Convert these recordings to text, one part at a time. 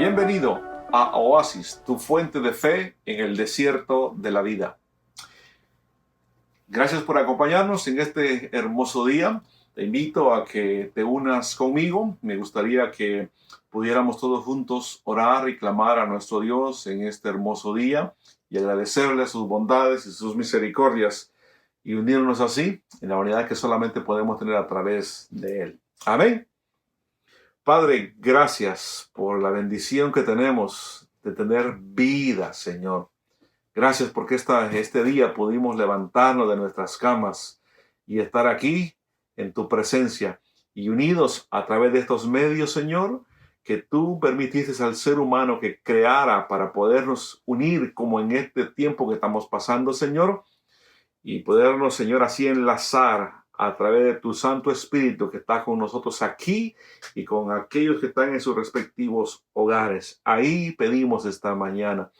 Bienvenido a Oasis, tu fuente de fe en el desierto de la vida. Gracias por acompañarnos en este hermoso día. Te invito a que te unas conmigo. Me gustaría que pudiéramos todos juntos orar y clamar a nuestro Dios en este hermoso día y agradecerle sus bondades y sus misericordias y unirnos así en la unidad que solamente podemos tener a través de Él. Amén. Padre, gracias por la bendición que tenemos de tener vida, Señor. Gracias porque este día pudimos levantarnos de nuestras camas y estar aquí en tu presencia y unidos a través de estos medios, Señor, que tú permitiste al ser humano que creara para podernos unir como en este tiempo que estamos pasando, Señor, y podernos, Señor, así enlazar a través de tu Santo Espíritu que está con nosotros aquí y con aquellos que están en sus respectivos hogares. Ahí pedimos esta mañana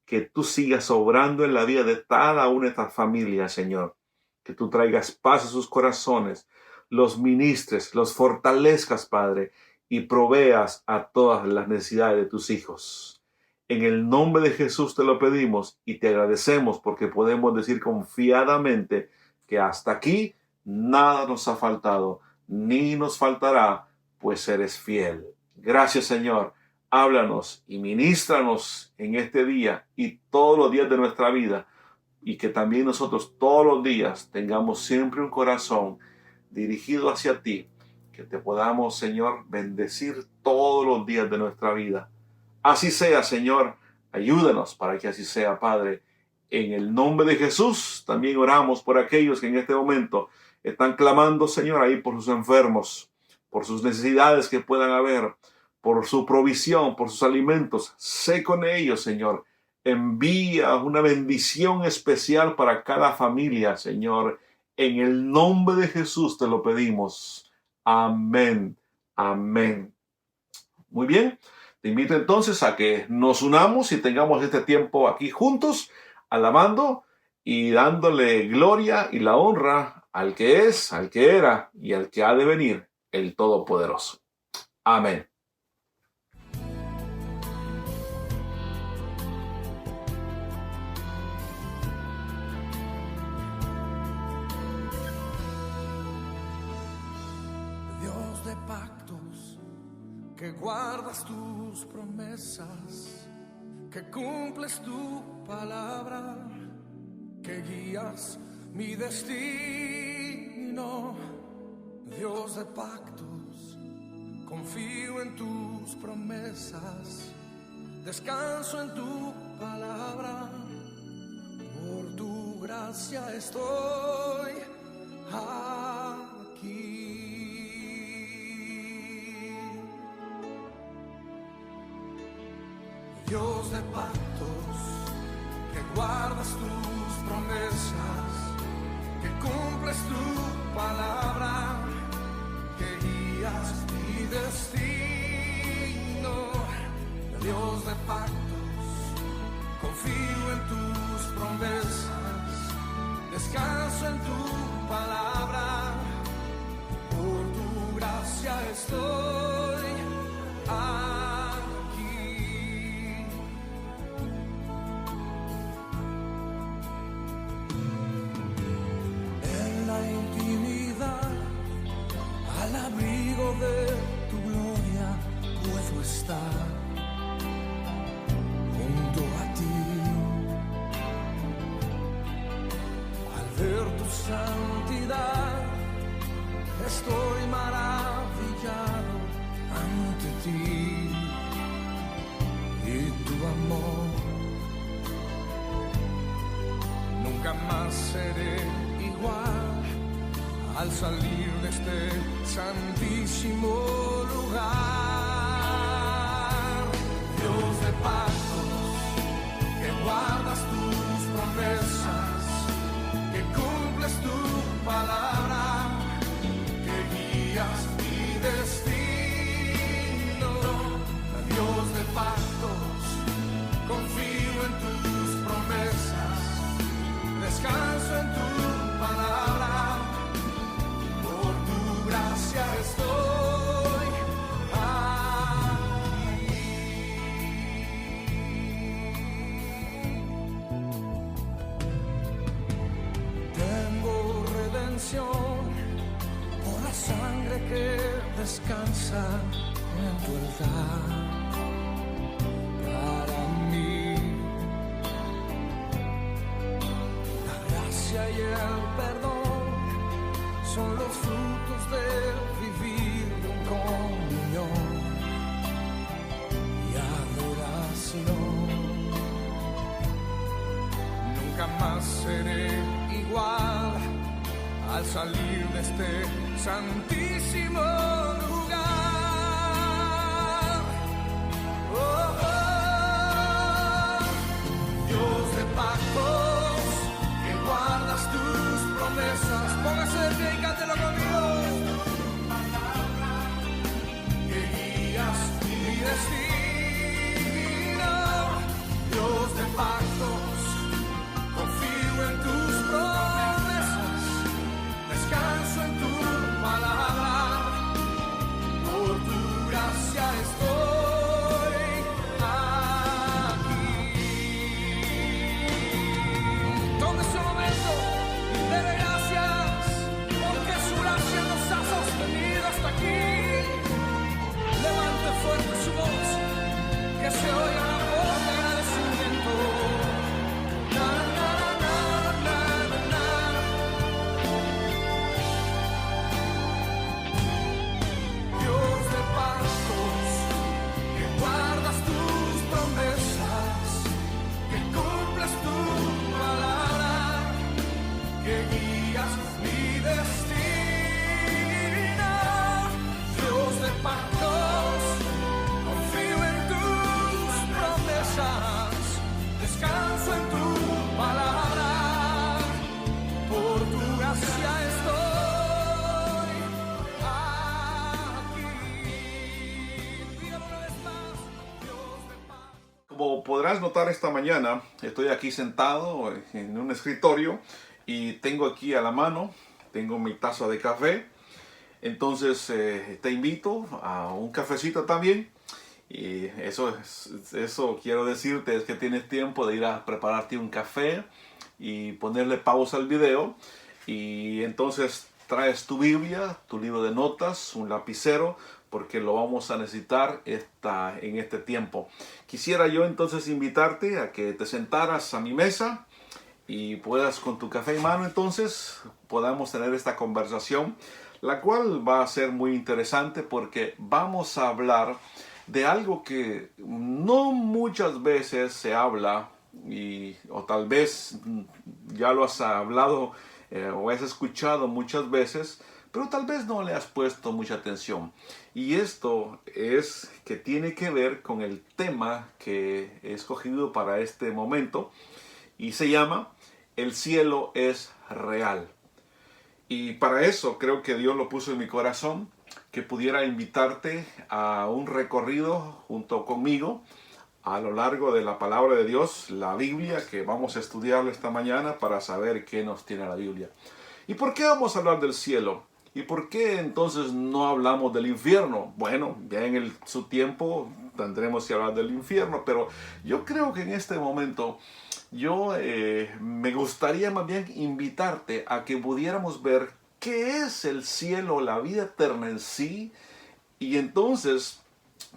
que tú sigas obrando en la vida de cada una de estas familias, Señor. Que tú traigas paz a sus corazones, los ministres, los fortalezcas, Padre, y proveas a todas las necesidades de tus hijos. En el nombre de Jesús te lo pedimos y te agradecemos porque podemos decir confiadamente que hasta aquí nada nos ha faltado, ni nos faltará, pues eres fiel. Gracias, Señor. Háblanos y ministranos en este día y todos los días de nuestra vida, y que también nosotros todos los días tengamos siempre un corazón dirigido hacia ti, que te podamos, Señor, bendecir todos los días de nuestra vida. Así sea, Señor. Ayúdanos para que así sea, Padre. En el nombre de Jesús también oramos por aquellos que en este momento están clamando, Señor, ahí por sus enfermos, por sus necesidades que puedan haber, por su provisión, por sus alimentos. Sé con ellos, Señor. Envía una bendición especial para cada familia, Señor. En el nombre de Jesús te lo pedimos. Amén. Amén. Muy bien. Te invito entonces a que nos unamos y tengamos este tiempo aquí juntos, alabando y dándole gloria y la honra al que es, al que era y al que ha de venir, el Todopoderoso. Amén. Dios de pactos, que guardas tus promesas, que cumples tu palabra, que guías mi destino. Dios de pactos, confío en tus promesas, descanso en tu palabra, por tu gracia estoy aquí. Dios de pactos, que guardas tus promesas, que cumples tu palabra, que guías mi destino. Dios de pactos, confío en tus promesas, descanso en tu palabra, por tu gracia estoy aquí. En la intimidad, al abrigo de tu gloria, puedo estar junto a ti. Al ver tu santidad, estoy maravillado ante ti, y tu amor. Nunca más seré igual al salir de este santísimo lugar. Dios de pactos, que guardas tus promesas, que cumples tu palabra, que guías mi destino. Dios de pactos, confío en tus promesas, descanso en tu palabra, por tu gracia estoy aquí. que descansa en tu verdad. Para mí, la gracia y el perdón son los frutos de vivir en comunión y adoración. Nunca más seré igual al salir de este santísimo lugar. Oh, oh, Dios de pactos, que guardas tus promesas. Póngase de pie y cántelo conmigo. Que guías mi destino. Dios de pactos, confío en tus promesas. Descanso en tu palabra, por tu gracia estoy aquí. Tome ese momento y dele gracias, porque su gracia nos ha sostenido hasta aquí. Levante fuerte su voz, que se oiga la voz de agradecimiento. Na, na, na, na, na, na. Dios de pactos, que guardas tus promesas, que cumples tu palabra, que guías mi destino. Dios de pactos, confío en tus promesas, descanso en tu palabra, por tu gracia estoy aquí. Dígalo una vez más, Dios de paz. Como podrás notar esta mañana, estoy aquí sentado en un escritorio y tengo aquí a la mano, tengo mi taza de café. Entonces te invito a un cafecito también. Y eso quiero decirte, es que tienes tiempo de ir a prepararte un café y ponerle pausa al video. Y entonces traes tu Biblia, tu libro de notas, un lapicero, porque lo vamos a necesitar en este tiempo. Quisiera yo entonces invitarte a que te sentaras a mi mesa y puedas, con tu café en mano, entonces podamos tener esta conversación, la cual va a ser muy interesante porque vamos a hablar de algo que no muchas veces se habla, o tal vez ya lo has hablado o has escuchado muchas veces, pero tal vez no le has puesto mucha atención. Y esto es que tiene que ver con el tema que he escogido para este momento y se llama El cielo es real. Y para eso creo que Dios lo puso en mi corazón, que pudiera invitarte a un recorrido junto conmigo a lo largo de la palabra de Dios, la Biblia, que vamos a estudiar esta mañana para saber qué nos tiene la Biblia. ¿Y por qué vamos a hablar del cielo? ¿Y por qué entonces no hablamos del infierno? Bueno, ya en su tiempo tendremos que hablar del infierno, pero yo creo que en este momento me gustaría más bien invitarte a que pudiéramos ver qué es el cielo, la vida eterna en sí, y entonces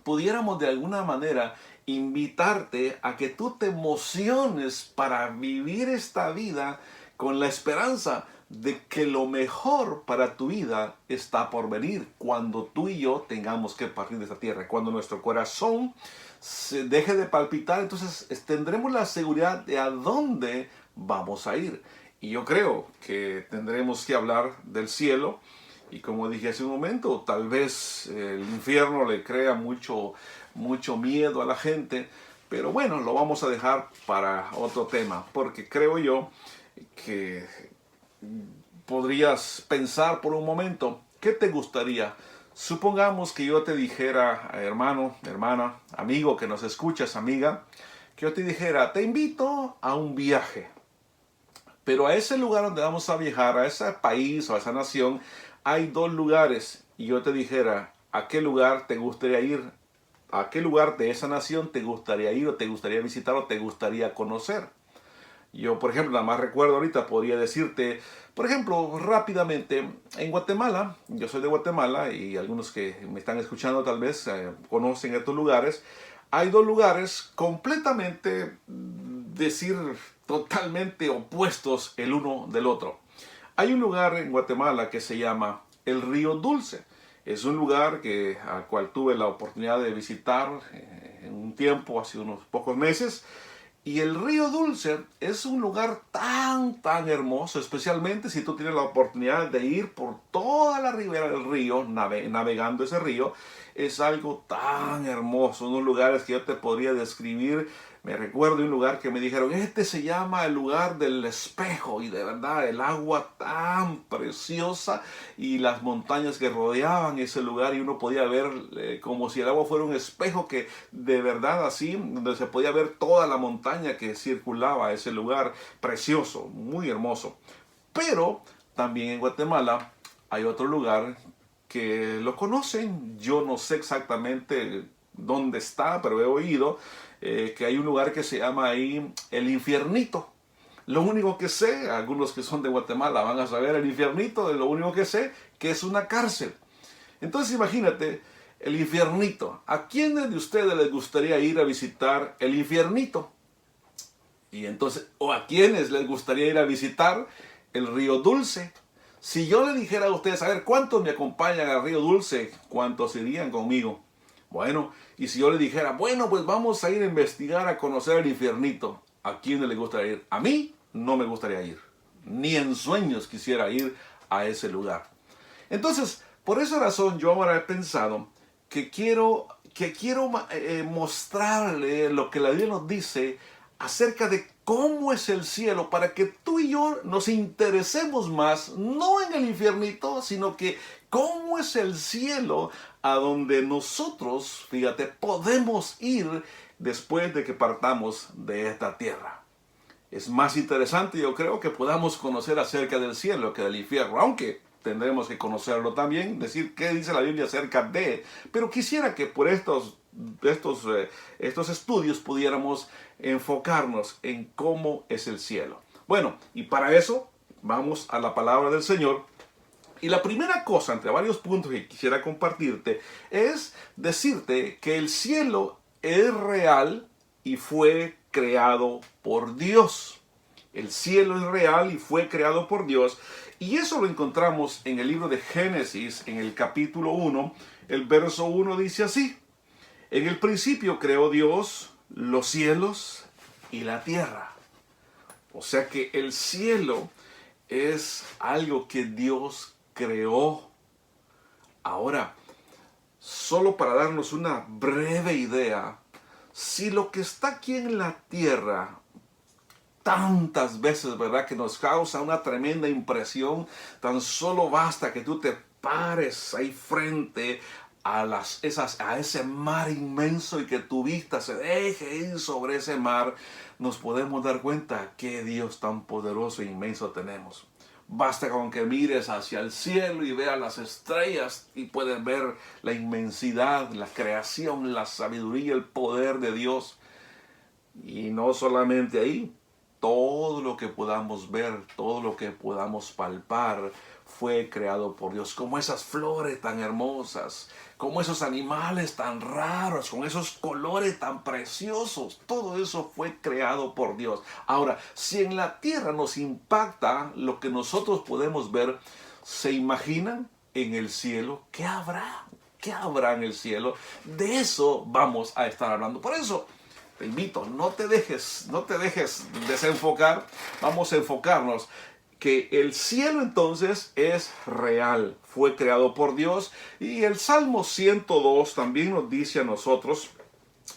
pudiéramos de alguna manera invitarte a que tú te emociones para vivir esta vida con la esperanza de que lo mejor para tu vida está por venir cuando tú y yo tengamos que partir de esta tierra. Cuando nuestro corazón se deje de palpitar, entonces tendremos la seguridad de a dónde vamos a ir. Y yo creo que tendremos que hablar del cielo. Y como dije hace un momento, tal vez el infierno le crea mucho miedo a la gente. Pero bueno, lo vamos a dejar para otro tema. Porque creo yo que podrías pensar por un momento, ¿qué te gustaría? Supongamos que yo te dijera, hermano, hermana, amigo que nos escuchas, amiga, que yo te dijera, te invito a un viaje. Pero a ese lugar donde vamos a viajar, a ese país o a esa nación, hay dos lugares. Y yo te dijera, ¿a qué lugar te gustaría ir? ¿A qué lugar de esa nación te gustaría ir o te gustaría visitar o te gustaría conocer? Yo, por ejemplo, nada más recuerdo ahorita, podría decirte, por ejemplo, rápidamente, en Guatemala, yo soy de Guatemala y algunos que me están escuchando tal vez conocen estos lugares. Hay dos lugares completamente, decir, totalmente opuestos el uno del otro. Hay un lugar en Guatemala que se llama el Río Dulce. Es un lugar al cual tuve la oportunidad de visitar en un tiempo, hace unos pocos meses. Y el Río Dulce es un lugar tan hermoso, especialmente si tú tienes la oportunidad de ir por toda la ribera del río, navegando ese río. Es algo tan hermoso, unos lugares que yo te podría describir. Me recuerdo de un lugar que me dijeron, este se llama el lugar del espejo, y de verdad el agua tan preciosa y las montañas que rodeaban ese lugar, y uno podía ver como si el agua fuera un espejo, que de verdad así, donde se podía ver toda la montaña que circulaba ese lugar precioso, muy hermoso. Pero también en Guatemala hay otro lugar que lo conocen, yo no sé exactamente dónde está, pero he oído que hay un lugar que se llama ahí el Infiernito. Lo único que sé, algunos que son de Guatemala van a saber el Infiernito, lo único que sé que es una cárcel. Entonces imagínate, el Infiernito. ¿A quiénes de ustedes les gustaría ir a visitar el Infiernito? Y entonces, o a quiénes les gustaría ir a visitar el Río Dulce. Si yo le dijera a ustedes, a ver, ¿cuántos me acompañan al Río Dulce? ¿Cuántos irían conmigo? Bueno, y si yo le dijera, bueno, pues vamos a ir a investigar, a conocer el Infiernito, ¿a quién le gustaría ir? A mí no me gustaría ir. Ni en sueños quisiera ir a ese lugar. Entonces, por esa razón yo ahora he pensado que quiero mostrarle lo que la Biblia nos dice acerca de cómo es el cielo, para que tú y yo nos interesemos más, no en el infiernito, sino que cómo es el cielo a donde nosotros, fíjate, podemos ir después de que partamos de esta tierra. Es más interesante, yo creo, que podamos conocer acerca del cielo que del infierno, aunque tendremos que conocerlo también, decir qué dice la Biblia acerca de, pero quisiera que por estos estudios pudiéramos enfocarnos en cómo es el cielo. Bueno, y para eso vamos a la palabra del Señor. Y la primera cosa, entre varios puntos que quisiera compartirte, es decirte que el cielo es real y fue creado por Dios. El cielo es real y fue creado por Dios. Y eso lo encontramos en el libro de Génesis, en el capítulo 1. El verso 1 dice así: en el principio creó Dios los cielos y la tierra. O sea que el cielo es algo que Dios creó. Ahora, solo para darnos una breve idea, si lo que está aquí en la tierra tantas veces, ¿verdad?, que nos causa una tremenda impresión, tan solo basta que tú te pares ahí frente a ese mar inmenso y que tu vista se deje ir sobre ese mar, nos podemos dar cuenta qué Dios tan poderoso e inmenso tenemos. Basta con que mires hacia el cielo y veas las estrellas y puedes ver la inmensidad, la creación, la sabiduría, el poder de Dios. Y no solamente ahí, todo lo que podamos ver, todo lo que podamos palpar fue creado por Dios, como esas flores tan hermosas, como esos animales tan raros, con esos colores tan preciosos. Todo eso fue creado por Dios. Ahora, si en la tierra nos impacta lo que nosotros podemos ver, ¿se imaginan en el cielo qué habrá? ¿Qué habrá en el cielo? De eso vamos a estar hablando. Por eso te invito, no te dejes desenfocar. Vamos a enfocarnos que el cielo entonces es real, fue creado por Dios. Y el Salmo 102 también nos dice a nosotros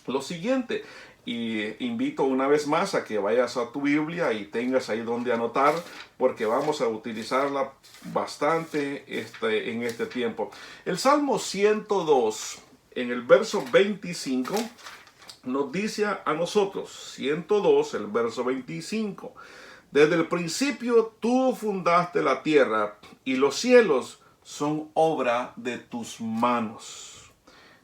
lo siguiente. Y invito una vez más a que vayas a tu Biblia y tengas ahí donde anotar, porque vamos a utilizarla bastante en este tiempo. El Salmo 102, en el verso 25, nos dice a nosotros, 102, el verso 25, desde el principio tú fundaste la tierra y los cielos son obra de tus manos.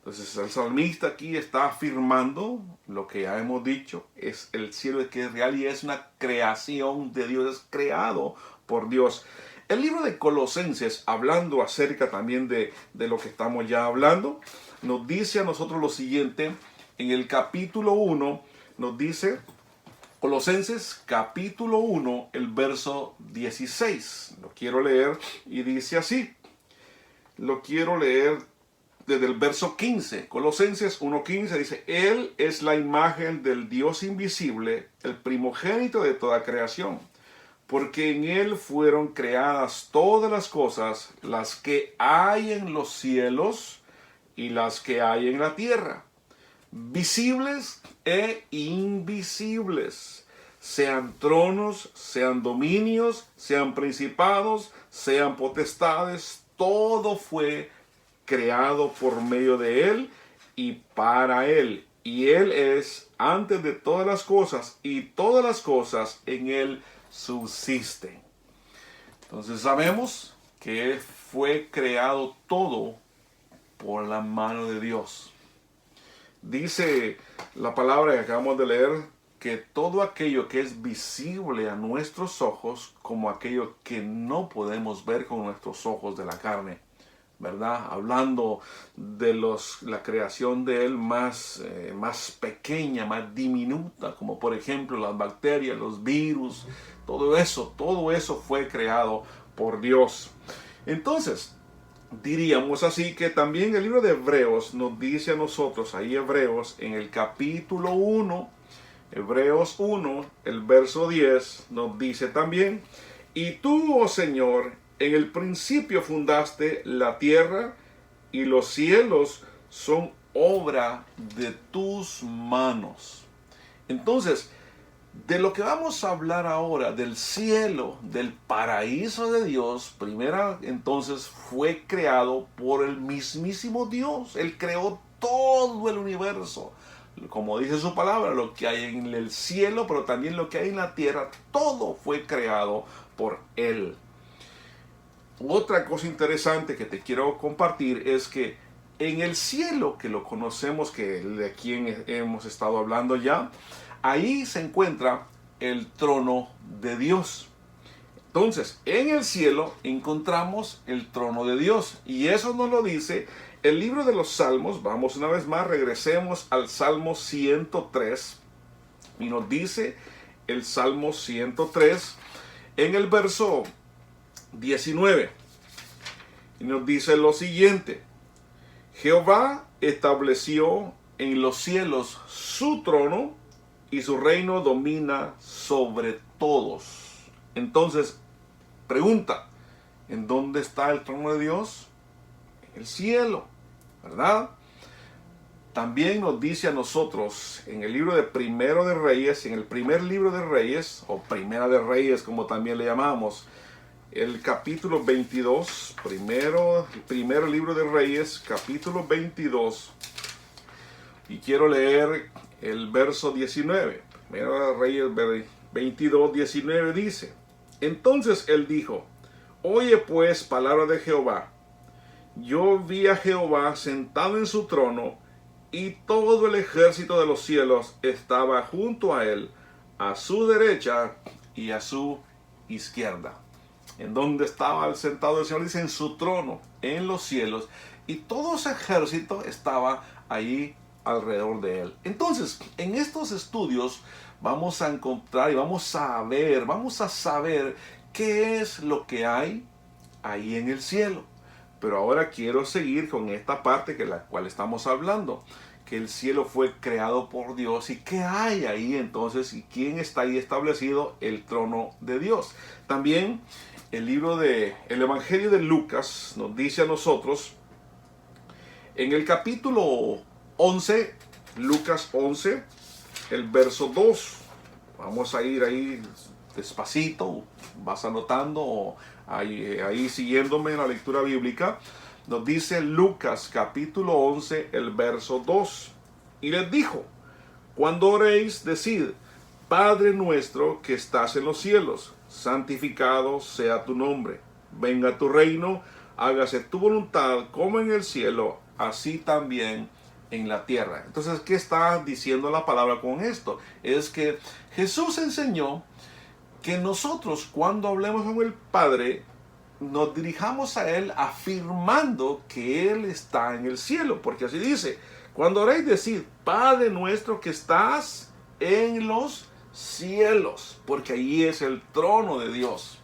Entonces el salmista aquí está afirmando lo que ya hemos dicho, es el cielo que es real y es una creación de Dios, es creado por Dios. El libro de Colosenses, hablando acerca también de lo que estamos ya hablando, nos dice a nosotros lo siguiente, en el capítulo 1, nos dice, Colosenses capítulo 1, el verso 16. Lo quiero leer y dice así, lo quiero leer desde el verso 15, Colosenses 1:15 dice, Él es la imagen del Dios invisible, el primogénito de toda creación, porque en Él fueron creadas todas las cosas, las que hay en los cielos y las que hay en la tierra, visibles e invisibles, sean tronos, sean dominios, sean principados, sean potestades, todo fue creado por medio de Él y para Él. Y Él es antes de todas las cosas y todas las cosas en Él subsisten. Entonces sabemos que fue creado todo por la mano de Dios. Dice la palabra que acabamos de leer que todo aquello que es visible a nuestros ojos como aquello que no podemos ver con nuestros ojos de la carne, ¿verdad? Hablando de la creación de Él más pequeña, más diminuta, como por ejemplo las bacterias, los virus, todo eso fue creado por Dios. Entonces, diríamos así que también el libro de Hebreos nos dice a nosotros, ahí Hebreos, en el capítulo 1, Hebreos 1, el verso 10, nos dice también, y tú, oh Señor, en el principio fundaste la tierra y los cielos son obra de tus manos. Entonces, de lo que vamos a hablar ahora, del cielo, del paraíso de Dios, primero entonces fue creado por el mismísimo Dios. Él creó todo el universo. Como dice su palabra, lo que hay en el cielo, pero también lo que hay en la tierra, todo fue creado por Él. Otra cosa interesante que te quiero compartir es que en el cielo, que lo conocemos, que de quien hemos estado hablando ya, ahí se encuentra el trono de Dios. Entonces, en el cielo encontramos el trono de Dios. Y eso nos lo dice el libro de los Salmos. Vamos una vez más, regresemos al Salmo 103. Y nos dice el Salmo 103 en el verso 19. Y nos dice lo siguiente. Jehová estableció en los cielos su trono y su reino domina sobre todos. Entonces, pregunta, ¿en dónde está el trono de Dios? En el cielo, ¿verdad? También nos dice a nosotros en el libro de Primero de Reyes, en el primer libro de Reyes, o Primera de Reyes como también le llamamos, el capítulo 22, primer libro de Reyes, capítulo 22, y quiero leer el verso 19. Primero de Reyes 22, 19 dice, entonces él dijo, oye pues palabra de Jehová, yo vi a Jehová sentado en su trono, y todo el ejército de los cielos estaba junto a él, a su derecha y a su izquierda. ¿En dónde estaba sentado el Señor? Dice, en su trono, en los cielos, y todo ese ejército estaba allí alrededor de él. Entonces, en estos estudios vamos a encontrar y vamos a saber qué es lo que hay ahí en el cielo. Pero ahora quiero seguir con esta parte que la cual estamos hablando, que el cielo fue creado por Dios y qué hay ahí entonces y quién está ahí establecido, el trono de Dios. También el Evangelio de Lucas nos dice a nosotros en el capítulo 11, Lucas 11, el verso 2. Vamos a ir ahí despacito, vas anotando ahí siguiéndome en la lectura bíblica. Nos dice Lucas capítulo 11, el verso 2. Y les dijo, cuando oréis, decid, Padre nuestro que estás en los cielos, santificado sea tu nombre. Venga tu reino, hágase tu voluntad como en el cielo, así también en la tierra. Entonces, ¿qué está diciendo la palabra con esto? Es que Jesús enseñó que nosotros, cuando hablemos con el Padre, nos dirijamos a Él afirmando que Él está en el cielo, porque así dice: cuando oréis, decid, Padre nuestro que estás en los cielos, porque ahí es el trono de Dios.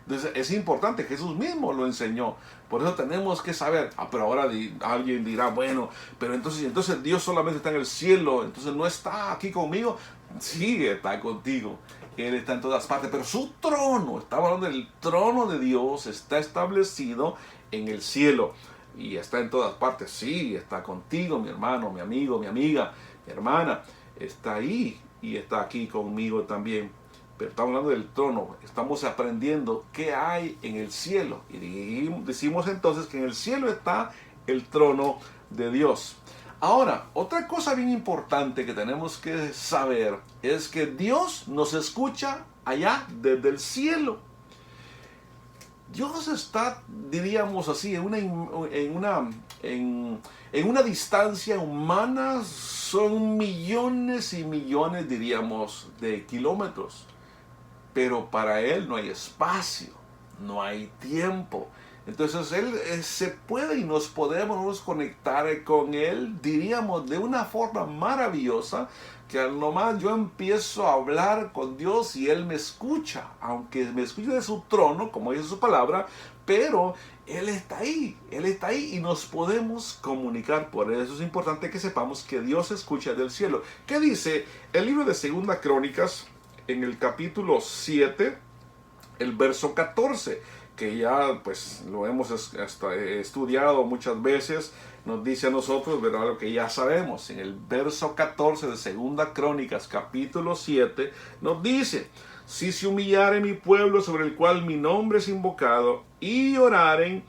Entonces es importante, Jesús mismo lo enseñó. Por eso tenemos que saber. Pero ahora alguien dirá, bueno, pero entonces Dios solamente está en el cielo, entonces no está aquí conmigo. Sí, está contigo. Él está en todas partes, pero su trono, estamos hablando del trono de Dios, está establecido en el cielo y está en todas partes. Sí, está contigo, mi hermano, mi amigo, mi amiga, mi hermana, está ahí y está aquí conmigo también. Pero estamos hablando del trono, estamos aprendiendo qué hay en el cielo. Y decimos entonces que en el cielo está el trono de Dios. Ahora, otra cosa bien importante que tenemos que saber es que Dios nos escucha allá desde el cielo. Dios está, diríamos así, en una distancia humana, son millones y millones, diríamos, de kilómetros. Pero para Él no hay espacio, no hay tiempo. Entonces Él se puede y nos podemos conectar con Él, diríamos, de una forma maravillosa, que al nomás yo empiezo a hablar con Dios y Él me escucha, aunque me escuche de su trono, como dice su palabra, pero Él está ahí y nos podemos comunicar. Por eso es importante que sepamos que Dios escucha del cielo. ¿Qué dice el libro de Segunda Crónicas en el capítulo 7, el verso 14? Que ya pues lo hemos estudiado muchas veces, nos dice a nosotros, ¿verdad?, lo que ya sabemos. En el verso 14 de Segunda Crónicas, capítulo 7, nos dice: si se humillare mi pueblo sobre el cual mi nombre es invocado, y oraren,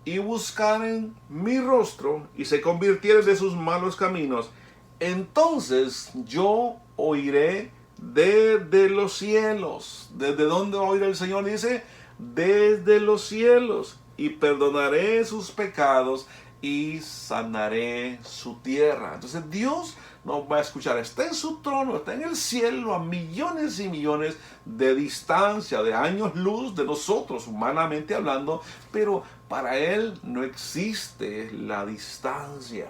y buscaren mi rostro, y se convirtieren de sus malos caminos, entonces yo oiré desde los cielos. ¿Desde dónde va a oír el Señor? Dice, desde los cielos, y perdonaré sus pecados y sanaré su tierra. Entonces Dios nos va a escuchar. Está en su trono, está en el cielo, a millones y millones de distancia, de años luz de nosotros, humanamente hablando, pero para Él no existe la distancia.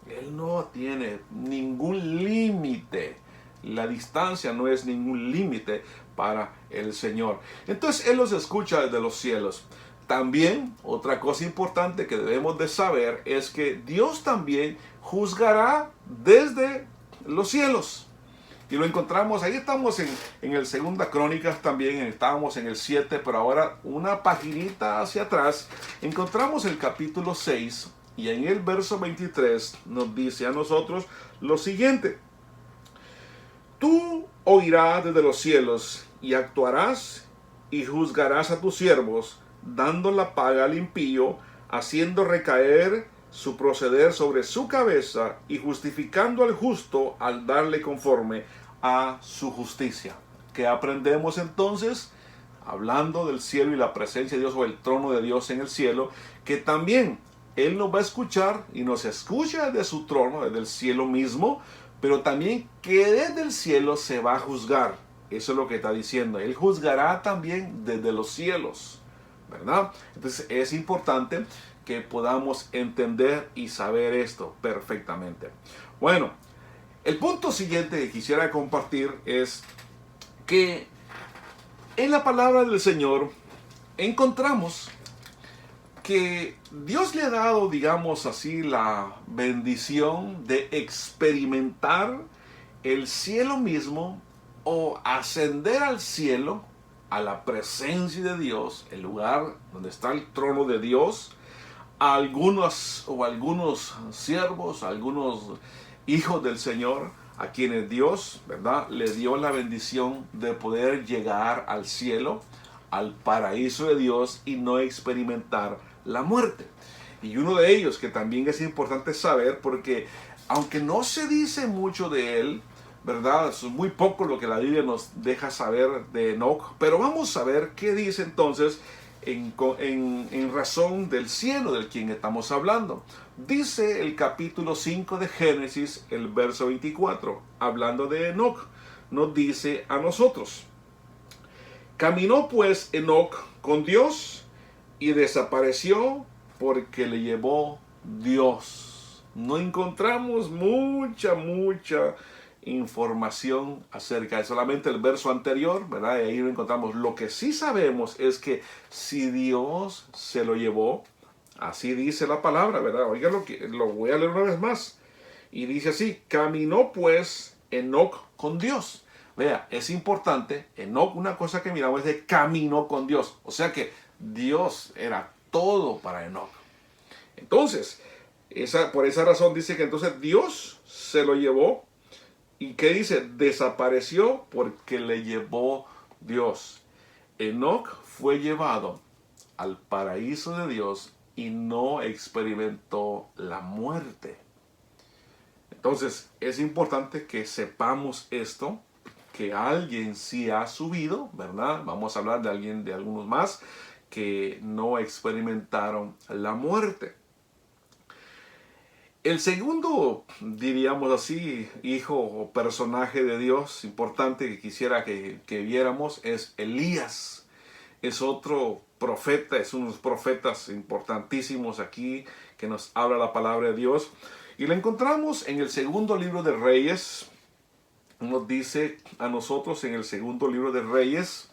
Él no tiene ningún límite. La distancia no es ningún límite para el Señor. Entonces Él los escucha desde los cielos. También otra cosa importante que debemos de saber es que Dios también juzgará desde los cielos. Y lo encontramos, ahí estamos en el Segunda Crónicas también, estábamos en el 7, pero ahora una paginita hacia atrás, encontramos el capítulo 6 y en el verso 23 nos dice a nosotros lo siguiente: tú oirás desde los cielos y actuarás y juzgarás a tus siervos, dando la paga al impío, haciendo recaer su proceder sobre su cabeza y justificando al justo al darle conforme a su justicia. ¿Qué aprendemos entonces? Hablando del cielo y la presencia de Dios, o el trono de Dios en el cielo, que también Él nos va a escuchar y nos escucha desde su trono, desde el cielo mismo, pero también que desde el cielo se va a juzgar. Eso es lo que está diciendo. Él juzgará también desde los cielos, ¿verdad? Entonces es importante que podamos entender y saber esto perfectamente. Bueno, el punto siguiente que quisiera compartir es que en la palabra del Señor encontramos que Dios le ha dado, digamos así, la bendición de experimentar el cielo mismo, o ascender al cielo, a la presencia de Dios, el lugar donde está el trono de Dios. A algunos siervos, a algunos hijos del Señor, a quienes Dios, ¿verdad?, le dio la bendición de poder llegar al cielo, al paraíso de Dios, y no experimentar la muerte. Y uno de ellos que también es importante saber, porque aunque no se dice mucho de él, ¿verdad?, es muy poco lo que la Biblia nos deja saber de Enoc, pero vamos a ver qué dice entonces en razón del cielo del quien estamos hablando. Dice el capítulo 5 de Génesis, el verso 24, hablando de Enoc, nos dice a nosotros: caminó pues Enoc con Dios y desapareció porque le llevó Dios. No encontramos mucha información acerca de solamente el verso anterior, ¿verdad? Y ahí lo encontramos. Lo que sí sabemos es que si Dios se lo llevó, así dice la palabra, ¿verdad? Oiga, lo voy a leer una vez más. Y dice así: caminó pues Enoc con Dios. Vea, es importante, Enoc, una cosa que miramos es de caminó con Dios. O sea que Dios era todo para Enoc. Entonces, por esa razón dice que entonces Dios se lo llevó. ¿Y qué dice? Desapareció porque le llevó Dios. Enoc fue llevado al paraíso de Dios y no experimentó la muerte. Entonces, es importante que sepamos esto, que alguien sí ha subido, ¿verdad? Vamos a hablar de algunos más que no experimentaron la muerte. El segundo, diríamos así, hijo o personaje de Dios importante que quisiera que viéramos es Elías. Es otro profeta, es unos profetas importantísimos aquí que nos habla la palabra de Dios. Y lo encontramos en el segundo libro de Reyes. Nos dice a nosotros en el segundo libro de Reyes,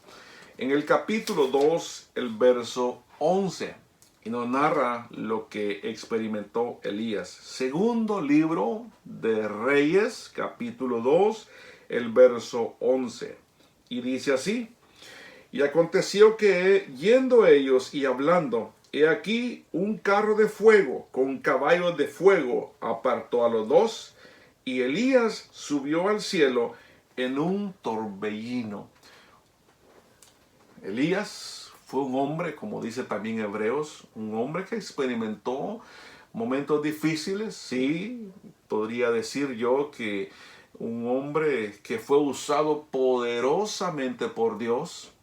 en el capítulo 2, el verso 11. Y nos narra lo que experimentó Elías. Segundo libro de Reyes, capítulo 2, el verso 11. Y dice así: y aconteció que, yendo ellos y hablando, he aquí un carro de fuego con caballos de fuego apartó a los dos, y Elías subió al cielo en un torbellino. Elías fue un hombre, como dice también Hebreos, un hombre que experimentó momentos difíciles. Sí, podría decir yo que un hombre que fue usado poderosamente por Dios,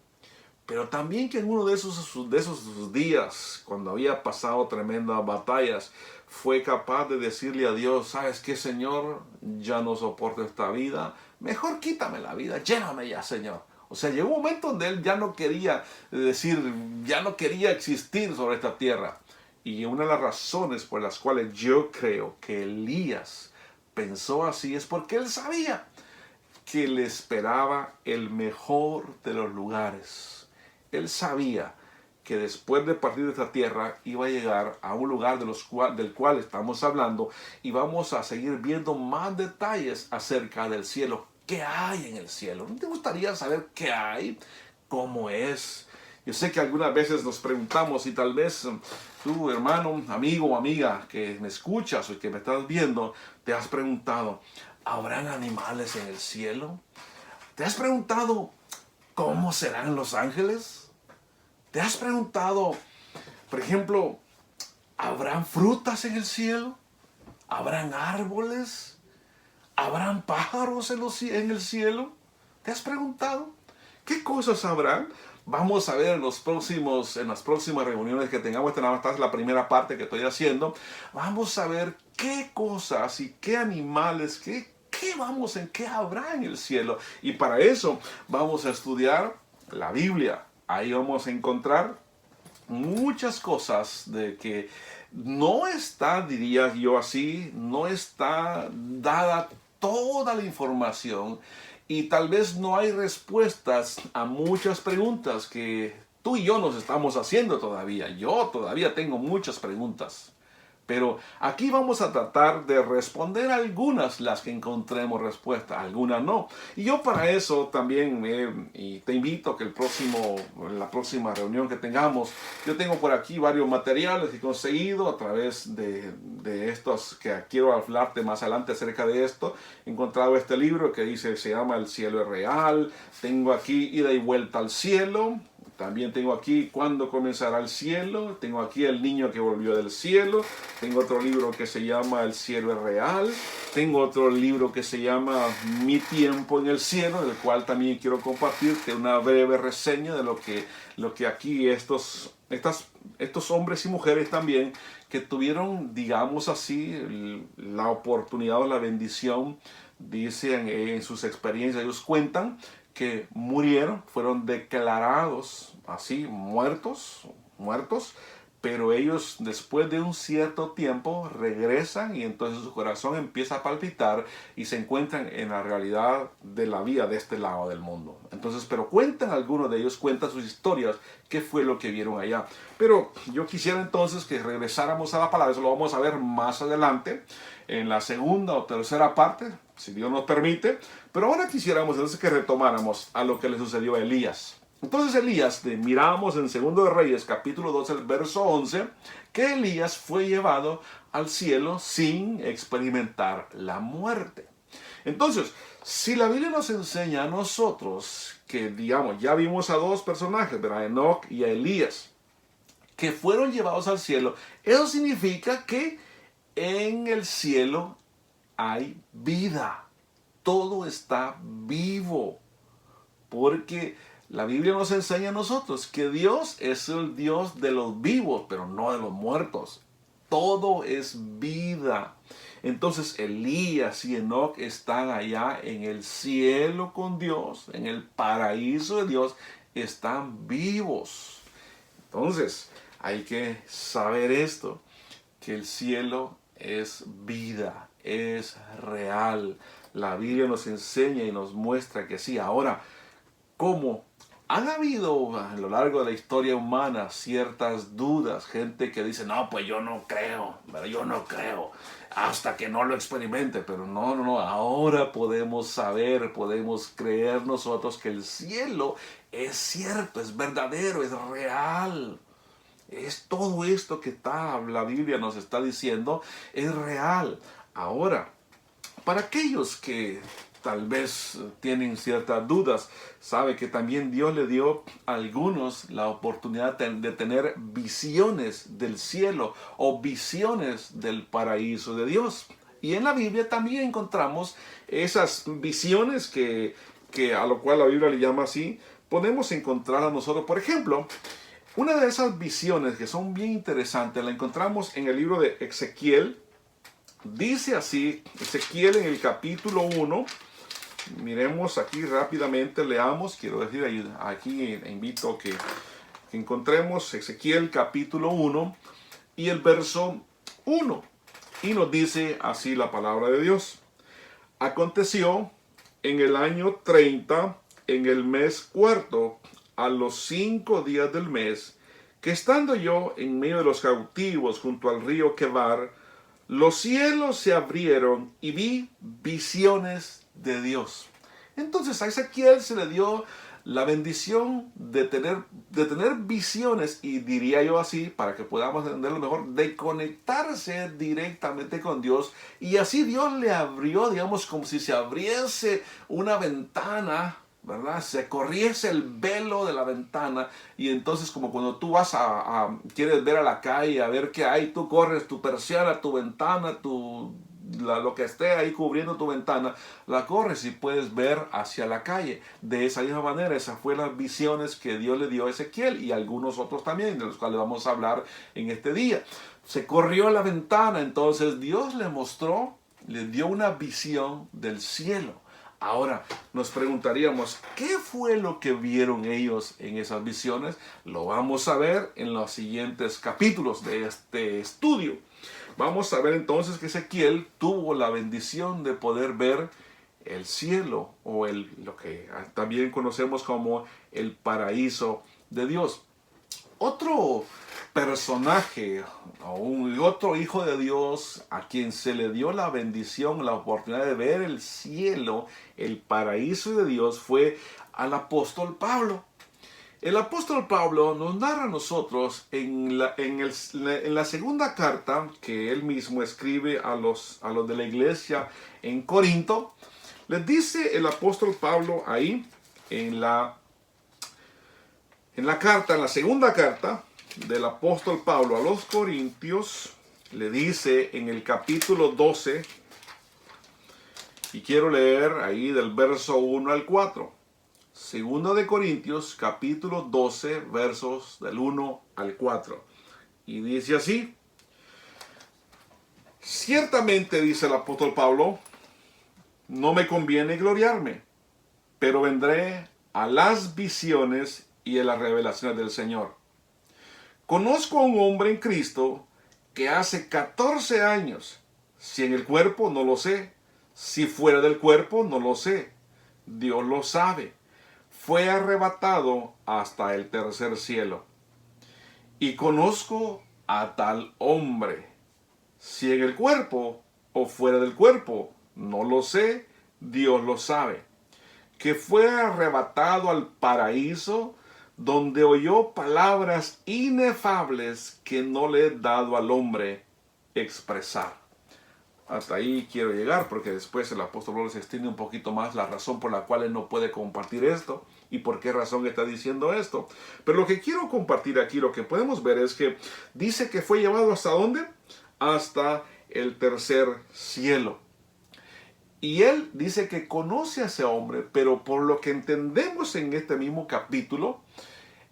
pero también que en uno de esos días, cuando había pasado tremendas batallas, fue capaz de decirle a Dios: ¿sabes qué, Señor? Ya no soporto esta vida, mejor quítame la vida, llévame ya, Señor. O sea, llegó un momento donde él ya no quería ya no quería existir sobre esta tierra. Y una de las razones por las cuales yo creo que Elías pensó así es porque él sabía que le esperaba el mejor de los lugares. Él sabía que después de partir de esta tierra iba a llegar a un lugar del cual estamos hablando, y vamos a seguir viendo más detalles acerca del cielo. ¿Qué hay en el cielo? ¿No te gustaría saber qué hay? ¿Cómo es? Yo sé que algunas veces nos preguntamos, y tal vez tú, hermano, amigo o amiga que me escuchas o que me estás viendo, te has preguntado: ¿habrán animales en el cielo? ¿Te has preguntado cómo serán los ángeles? ¿Te has preguntado, por ejemplo, ¿habrán frutas en el cielo? ¿Habrán árboles? ¿Habrán pájaros en el cielo? ¿Te has preguntado qué cosas habrán? Vamos a ver en las próximas reuniones que tengamos. Esta nada más es la primera parte que estoy haciendo. Vamos a ver qué cosas y qué animales, qué habrá en el cielo. Y para eso vamos a estudiar la Biblia. Ahí vamos a encontrar muchas cosas de que no está, diría yo así, no está dada toda la información, y tal vez no hay respuestas a muchas preguntas que tú y yo nos estamos haciendo todavía. Yo todavía tengo muchas preguntas. Pero aquí vamos a tratar de responder algunas, las que encontremos respuesta, algunas no. Y yo para eso también y te invito a que en la próxima reunión que tengamos, yo tengo por aquí varios materiales que he conseguido a través de estos, que quiero hablarte más adelante acerca de esto. He encontrado este libro que se llama El cielo es real. Tengo aquí Ida y vuelta al cielo. También tengo aquí ¿Cuándo comenzará el cielo? Tengo aquí El niño que volvió del cielo. Tengo otro libro que se llama El cielo es real. Tengo otro libro que se llama Mi tiempo en el cielo, del cual también quiero compartirte una breve reseña de lo que aquí estos hombres y mujeres también que tuvieron, digamos así, la oportunidad o la bendición, dicen en sus experiencias, ellos cuentan que murieron, fueron declarados así, muertos, pero ellos después de un cierto tiempo regresan y entonces su corazón empieza a palpitar y se encuentran en la realidad de la vida de este lado del mundo. Entonces, pero cuentan algunos de ellos, cuentan sus historias, qué fue lo que vieron allá. Pero yo quisiera entonces que regresáramos a la palabra, eso lo vamos a ver más adelante, en la segunda o tercera parte, si Dios nos permite. Pero ahora quisiéramos entonces que retomáramos a lo que le sucedió a Elías. Entonces Elías, miramos en 2 de Reyes, capítulo 12, el verso 11, que Elías fue llevado al cielo sin experimentar la muerte. Entonces, si la Biblia nos enseña a nosotros que, digamos, ya vimos a dos personajes, ¿verdad? A Enoc y a Elías, que fueron llevados al cielo, eso significa que en el cielo hay vida. Todo está vivo. Porque la Biblia nos enseña a nosotros que Dios es el Dios de los vivos, pero no de los muertos. Todo es vida. Entonces Elías y Enoc están allá en el cielo con Dios, en el paraíso de Dios, están vivos. Entonces hay que saber esto, que el cielo es vida, es real. La Biblia nos enseña y nos muestra que sí. Ahora, ¿cómo? Han habido a lo largo de la historia humana ciertas dudas, gente que dice, no, pues yo no creo, pero yo no creo, hasta que no lo experimente. Pero no, ahora podemos saber, podemos creer nosotros que el cielo es cierto, es verdadero, es real. Es todo esto que la Biblia nos está diciendo, es real. Ahora, para aquellos que tal vez tienen ciertas dudas, sabe que también Dios le dio a algunos la oportunidad de tener visiones del cielo o visiones del paraíso de Dios. Y en la Biblia también encontramos esas visiones que a lo cual la Biblia le llama así, podemos encontrar a nosotros. Por ejemplo, una de esas visiones que son bien interesantes la encontramos en el libro de Ezequiel. Dice así, Ezequiel en el capítulo 1, miremos aquí rápidamente, leamos, quiero decir, aquí invito a que encontremos Ezequiel capítulo 1 y el verso 1. Y nos dice así la palabra de Dios. Aconteció en el año 30, en el mes cuarto, a los 5 días del mes, que estando yo en medio de los cautivos junto al río Quebar, los cielos se abrieron y vi visiones de Dios. Entonces a Ezequiel se le dio la bendición de tener visiones, y diría yo así, para que podamos entenderlo mejor, de conectarse directamente con Dios. Y así Dios le abrió, digamos, como si se abriese una ventana, ¿verdad? Se corriese el velo de la ventana, y entonces como cuando tú vas quieres ver a la calle, a ver qué hay, tú corres tu persiana, tu ventana, lo que esté ahí cubriendo tu ventana, la corres y puedes ver hacia la calle. De esa misma manera, esas fueron las visiones que Dios le dio a Ezequiel y a algunos otros también, de los cuales vamos a hablar en este día. Se corrió la ventana, entonces Dios le dio una visión del cielo. Ahora nos preguntaríamos, ¿qué fue lo que vieron ellos en esas visiones? Lo vamos a ver en los siguientes capítulos de este estudio. Vamos a ver entonces que Ezequiel tuvo la bendición de poder ver el cielo, o lo que también conocemos como el paraíso de Dios. Otro personaje otro hijo de Dios a quien se le dio la bendición, la oportunidad de ver el cielo, el paraíso de Dios, fue al apóstol Pablo. El apóstol Pablo nos narra a nosotros en la segunda carta que él mismo escribe a los de la iglesia en Corinto. Les dice el apóstol Pablo ahí en la carta, en la segunda carta del apóstol Pablo a los Corintios, le dice en el capítulo 12, y quiero leer ahí del verso 1 al 4. Segunda de Corintios, capítulo 12, versos del 1 al 4. Y dice así: Ciertamente, dice el apóstol Pablo, no me conviene gloriarme, pero vendré a las visiones y a las revelaciones del Señor. Conozco a un hombre en Cristo que hace 14 años, si en el cuerpo no lo sé, si fuera del cuerpo no lo sé, Dios lo sabe, fue arrebatado hasta el tercer cielo. Y conozco a tal hombre, si en el cuerpo o fuera del cuerpo, no lo sé, Dios lo sabe, que fue arrebatado al paraíso, donde oyó palabras inefables que no le he dado al hombre expresar. Hasta ahí quiero llegar, porque después el apóstol Pablo se extiende un poquito más la razón por la cual él no puede compartir esto y por qué razón está diciendo esto. Pero lo que quiero compartir aquí, lo que podemos ver es que dice que fue llevado ¿hasta dónde? Hasta el tercer cielo. Y él dice que conoce a ese hombre, pero por lo que entendemos en este mismo capítulo,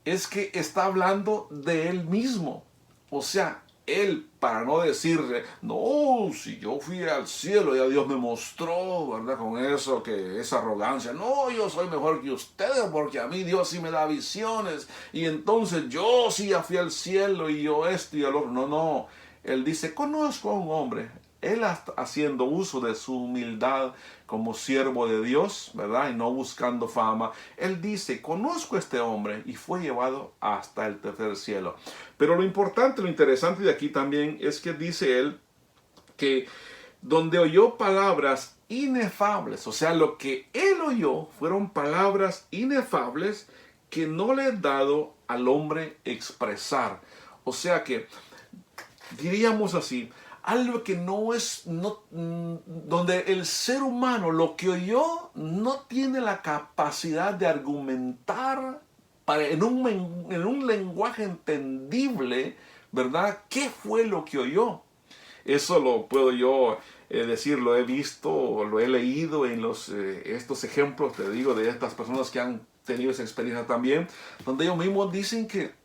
es que está hablando de él mismo. O sea, él, para no decirle, no, si yo fui al cielo, ya Dios me mostró, ¿verdad? Con eso, que esa arrogancia, no, yo soy mejor que ustedes, porque a mí Dios sí me da visiones, y entonces yo sí ya fui al cielo, y yo esto y el otro. No, él dice, conozco a un hombre, él haciendo uso de su humildad como siervo de Dios, ¿verdad? Y no buscando fama. Él dice, conozco a este hombre y fue llevado hasta el tercer cielo. Pero lo importante, lo interesante de aquí también es que dice él que donde oyó palabras inefables, o sea, lo que él oyó fueron palabras inefables que no le he dado al hombre expresar. O sea que, diríamos así, algo que donde el ser humano lo que oyó no tiene la capacidad de argumentar en un lenguaje entendible, ¿verdad? ¿Qué fue lo que oyó? Eso lo puedo yo decir, lo he visto, lo he leído en estos ejemplos, te digo, de estas personas que han tenido esa experiencia también, donde ellos mismos dicen que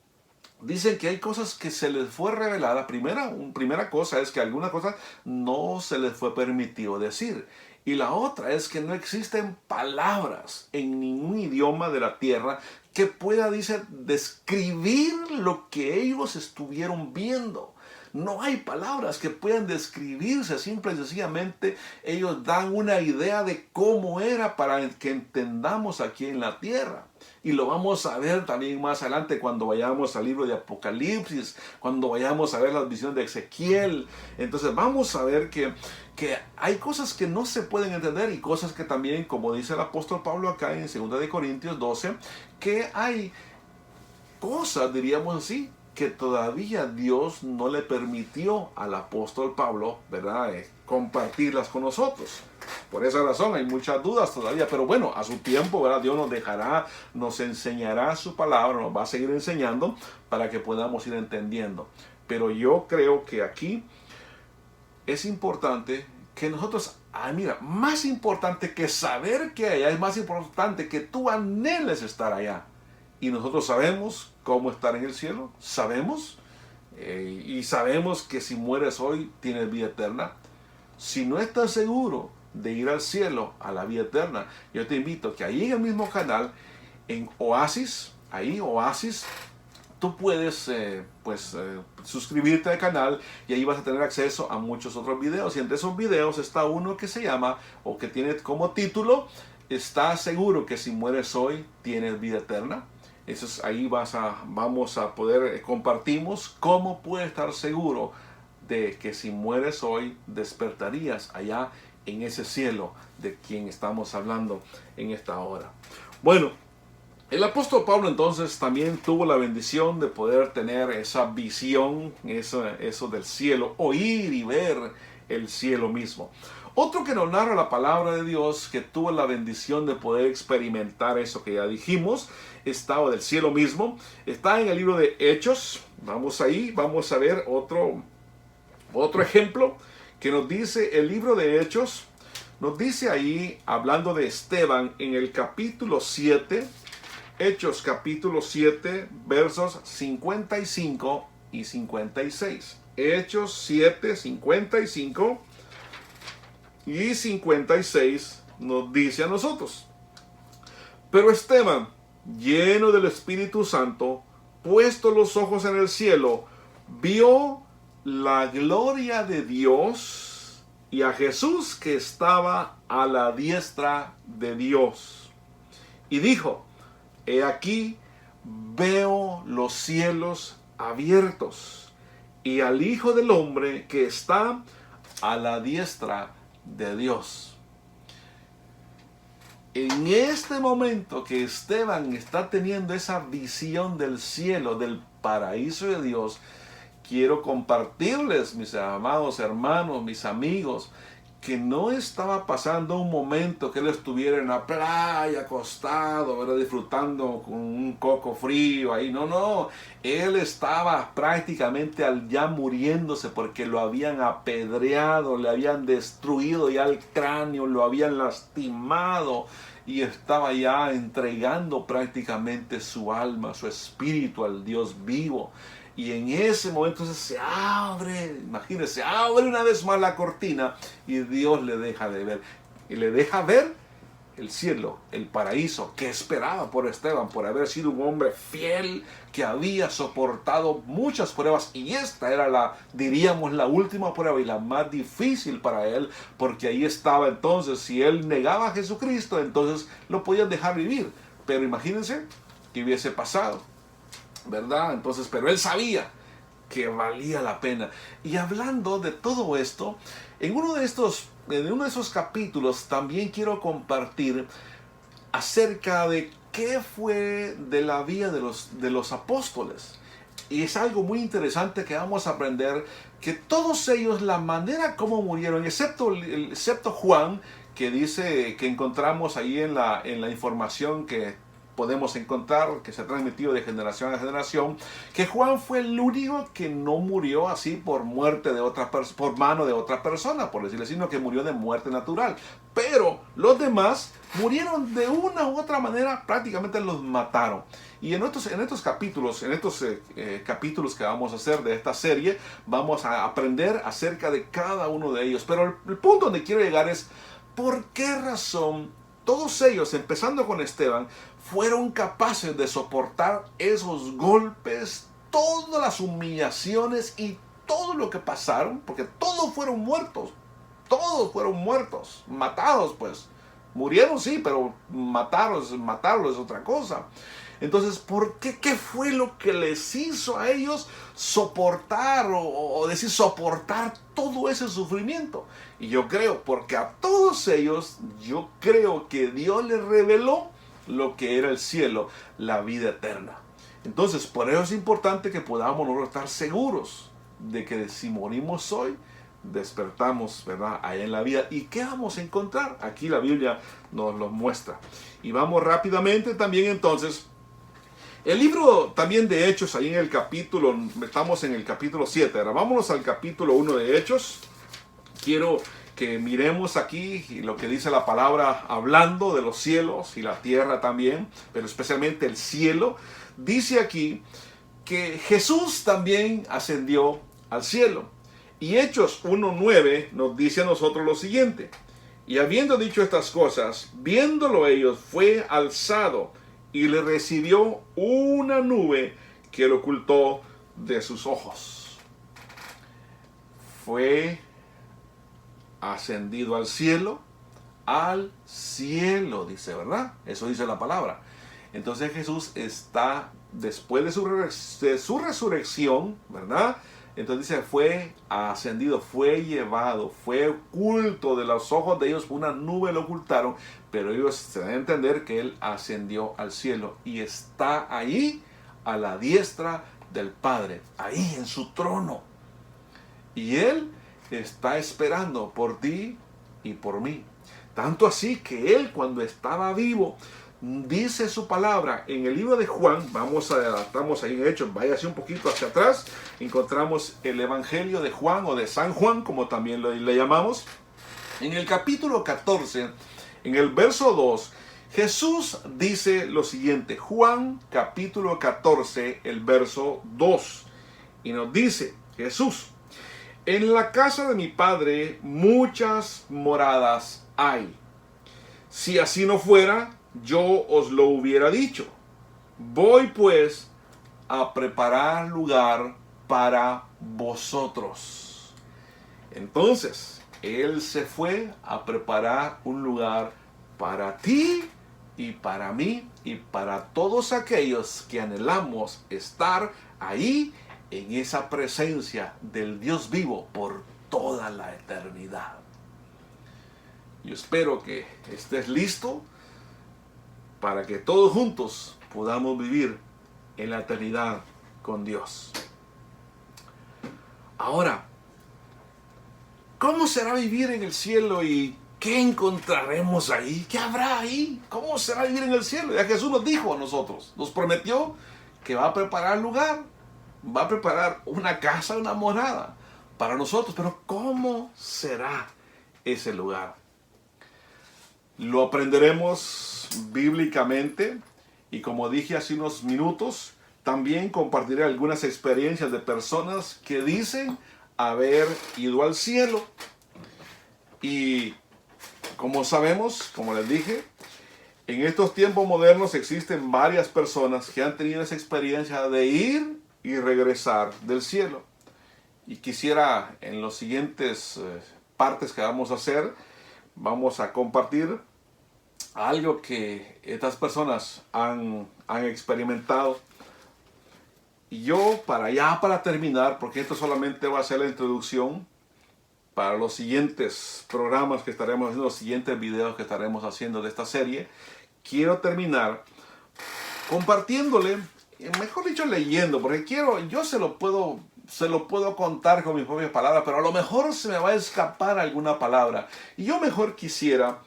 hay cosas que se les fue revelada. Primera cosa es que algunas cosas no se les fue permitido decir. Y la otra es que no existen palabras en ningún idioma de la tierra que pueda, dice, describir lo que ellos estuvieron viendo. No hay palabras que puedan describirse, simple y sencillamente ellos dan una idea de cómo era para que entendamos aquí en la tierra. Y lo vamos a ver también más adelante cuando vayamos al libro de Apocalipsis, cuando vayamos a ver las visiones de Ezequiel. Entonces vamos a ver que hay cosas que no se pueden entender y cosas que también, como dice el apóstol Pablo acá en 2 de Corintios 12, que hay cosas, diríamos así, que todavía Dios no le permitió al apóstol Pablo, ¿verdad?, compartirlas con nosotros. Por esa razón hay muchas dudas todavía, pero bueno, a su tiempo, ¿verdad?, Dios nos dejará, nos enseñará su palabra, nos va a seguir enseñando para que podamos ir entendiendo. Pero yo creo que aquí es importante que nosotros, mira, más importante que saber que allá, es más importante que tú anheles estar allá. Y nosotros sabemos cómo estar en el cielo, sabemos, y sabemos que si mueres hoy tienes vida eterna. Si no estás seguro de ir al cielo, a la vida eterna, yo te invito a que ahí en el mismo canal, en Oasis, tú puedes suscribirte al canal y ahí vas a tener acceso a muchos otros videos. Y entre esos videos está uno que se llama, o que tiene como título, ¿estás seguro que si mueres hoy tienes vida eterna? Entonces ahí vamos a poder, compartimos cómo puedes estar seguro de que si mueres hoy despertarías allá en ese cielo de quien estamos hablando en esta hora. Bueno, el apóstol Pablo entonces también tuvo la bendición de poder tener esa visión, eso del cielo, oír y ver el cielo mismo. Otro que nos narra la palabra de Dios, que tuvo la bendición de poder experimentar eso que ya dijimos, estaba del cielo mismo, está en el libro de Hechos. Vamos ahí, vamos a ver otro ejemplo que nos dice el libro de Hechos. Nos dice ahí, hablando de Esteban, en el capítulo 7, Hechos capítulo 7, versos 55 y 56. Hechos 7, 55 y 56 nos dice a nosotros: pero Esteban, lleno del Espíritu Santo, puesto los ojos en el cielo, vio la gloria de Dios y a Jesús que estaba a la diestra de Dios. Y dijo: he aquí, veo los cielos abiertos y al Hijo del Hombre que está a la diestra de Dios. En este momento que Esteban está teniendo esa visión del cielo, del paraíso de Dios, quiero compartirles, mis amados hermanos, mis amigos, que no estaba pasando un momento que él estuviera en la playa acostado, ¿verdad?, disfrutando con un coco frío ahí. No, él estaba prácticamente ya muriéndose porque lo habían apedreado, le habían destruido ya el cráneo, lo habían lastimado y estaba ya entregando prácticamente su alma, su espíritu al Dios vivo. Y en ese momento se abre, imagínense, abre una vez más la cortina y Dios le deja de ver. Y le deja ver el cielo, el paraíso, que esperaba por Esteban, por haber sido un hombre fiel, que había soportado muchas pruebas. Y esta era diríamos, la última prueba y la más difícil para él, porque ahí estaba entonces, si él negaba a Jesucristo, entonces lo podían dejar vivir. Pero imagínense que hubiese pasado, ¿verdad? Entonces, pero él sabía que valía la pena. Y hablando de todo esto, en uno de esos capítulos también quiero compartir acerca de qué fue de la vida de los apóstoles. Y es algo muy interesante que vamos a aprender, que todos ellos, la manera como murieron, excepto Juan, que dice, que encontramos ahí en la información que podemos encontrar, que se ha transmitido de generación a generación, que Juan fue el único que no murió así por muerte de por mano de otra persona, por decirlo así, sino que murió de muerte natural. Pero los demás murieron de una u otra manera, prácticamente los mataron. Y en estos capítulos que vamos a hacer de esta serie, vamos a aprender acerca de cada uno de ellos. Pero el punto donde quiero llegar es, ¿por qué razón todos ellos, empezando con Esteban, fueron capaces de soportar esos golpes, todas las humillaciones y todo lo que pasaron? Porque todos fueron muertos, matados pues. Murieron sí, pero matarlos es otra cosa. Entonces, ¿por qué? ¿Qué fue lo que les hizo a ellos soportar soportar todo ese sufrimiento? Y yo creo, porque a todos ellos, yo creo que Dios les reveló lo que era el cielo, la vida eterna. Entonces, por eso es importante que podamos nosotros estar seguros de que si morimos hoy, despertamos, ¿verdad?, allá en la vida. ¿Y qué vamos a encontrar? Aquí la Biblia nos lo muestra. Y vamos rápidamente también entonces. El libro también de Hechos, ahí en el capítulo, estamos en el capítulo 7. Ahora vámonos al capítulo 1 de Hechos. Quiero que miremos aquí lo que dice la palabra, hablando de los cielos y la tierra también, pero especialmente el cielo. Dice aquí que Jesús también ascendió al cielo. Y Hechos 1:9 nos dice a nosotros lo siguiente: y habiendo dicho estas cosas, viéndolo ellos, fue alzado y le recibió una nube que lo ocultó de sus ojos. Fue ascendido al cielo, dice, ¿verdad? Eso dice la palabra. Entonces Jesús está, después de su resurrección, ¿verdad? Entonces dice, fue ascendido, fue llevado, fue oculto de los ojos de ellos, una nube lo ocultaron, pero ellos se deben entender que él ascendió al cielo y está ahí a la diestra del Padre, ahí en su trono. Y él está esperando por ti y por mí. Tanto así que él, cuando estaba vivo, dice su palabra en el libro de Juan. Estamos ahí en Hechos, váyase un poquito hacia atrás, encontramos el Evangelio de Juan, o de San Juan, como también le llamamos. En el capítulo 14, en el verso 2, Jesús dice lo siguiente. Juan capítulo 14, el verso 2, y nos dice Jesús: En la casa de mi padre muchas moradas hay. Si así no fuera, yo os lo hubiera dicho. Voy pues a preparar lugar para vosotros. Entonces, él se fue a preparar un lugar para ti y para mí y para todos aquellos que anhelamos estar ahí en esa presencia del Dios vivo por toda la eternidad. Yo espero que estés listo para que todos juntos podamos vivir en la eternidad con Dios. Ahora, ¿cómo será vivir en el cielo y qué encontraremos ahí? ¿Qué habrá ahí? ¿Cómo será vivir en el cielo? Ya Jesús nos dijo a nosotros, nos prometió que va a preparar lugar, va a preparar una casa, una morada para nosotros. Pero ¿cómo será ese lugar? Lo aprenderemos bíblicamente y, como dije hace unos minutos, también compartiré algunas experiencias de personas que dicen haber ido al cielo. Y como sabemos, como les dije, en estos tiempos modernos existen varias personas que han tenido esa experiencia de ir y regresar del cielo. Y quisiera, en los siguientes partes que vamos a hacer, vamos a compartir algo que estas personas han experimentado. Y yo, para terminar, porque esto solamente va a ser la introducción para los siguientes programas que estaremos haciendo, los siguientes videos que estaremos haciendo de esta serie, quiero terminar compartiéndole, mejor dicho leyendo, porque yo se lo puedo contar con mis propias palabras, pero a lo mejor se me va a escapar alguna palabra. Y yo mejor quisiera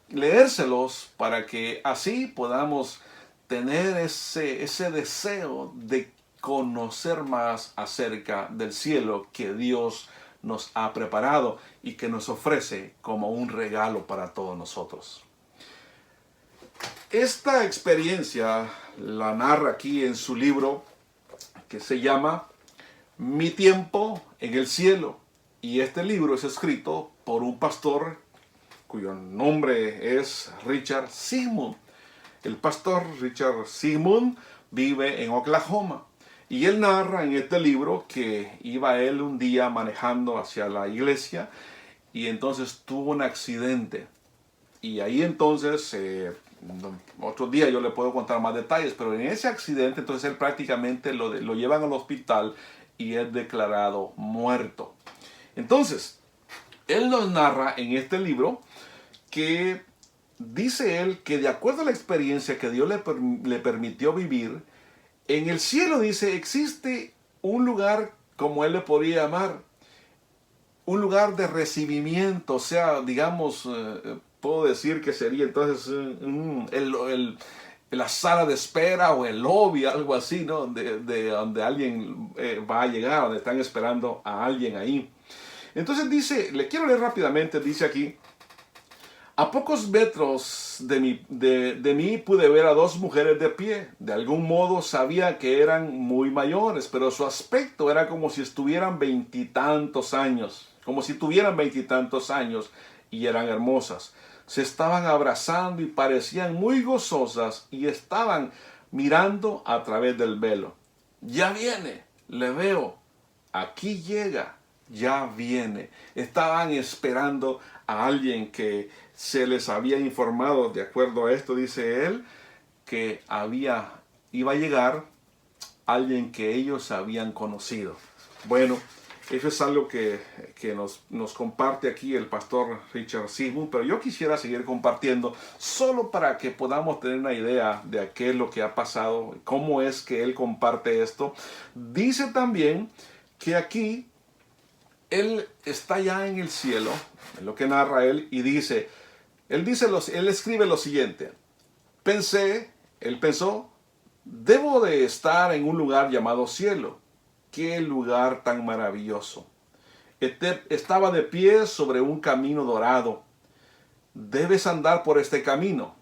leérselos para que así podamos tener ese deseo de conocer más acerca del cielo que Dios nos ha preparado y que nos ofrece como un regalo para todos nosotros. Esta experiencia la narra aquí en su libro que se llama Mi tiempo en el cielo, y este libro es escrito por un pastor cuyo nombre es Richard Sigmund. El pastor Richard Sigmund vive en Oklahoma y él narra en este libro que iba él un día manejando hacia la iglesia y entonces tuvo un accidente. Y ahí entonces, otro día yo le puedo contar más detalles, pero en ese accidente entonces él prácticamente lo llevan al hospital y es declarado muerto. Entonces, él nos narra en este libro que dice él que de acuerdo a la experiencia que Dios le permitió vivir, en el cielo, dice, existe un lugar, como él le podría llamar, un lugar de recibimiento, o sea, digamos, puedo decir que sería entonces la sala de espera o el lobby, algo así, ¿no? De donde alguien va a llegar, donde están esperando a alguien ahí. Entonces dice, le quiero leer rápidamente, dice aquí: a pocos metros de mí pude ver a dos mujeres de pie. De algún modo sabía que eran muy mayores, pero su aspecto era como si estuvieran veintitantos años, y eran hermosas. Se estaban abrazando y parecían muy gozosas y estaban mirando a través del velo. Ya viene, le veo, aquí llega, ya viene. Estaban esperando a alguien que se les había informado, de acuerdo a esto, dice él, que iba a llegar alguien que ellos habían conocido. Bueno, eso es algo que nos comparte aquí el pastor Richard Sigmund, pero yo quisiera seguir compartiendo solo para que podamos tener una idea de qué es lo que ha pasado, cómo es que él comparte esto. Dice también que aquí él está ya en el cielo, en lo que narra él, y él escribe lo siguiente: él pensó, debo de estar en un lugar llamado cielo. ¡Qué lugar tan maravilloso! Estaba de pie sobre un camino dorado. Debes andar por este camino.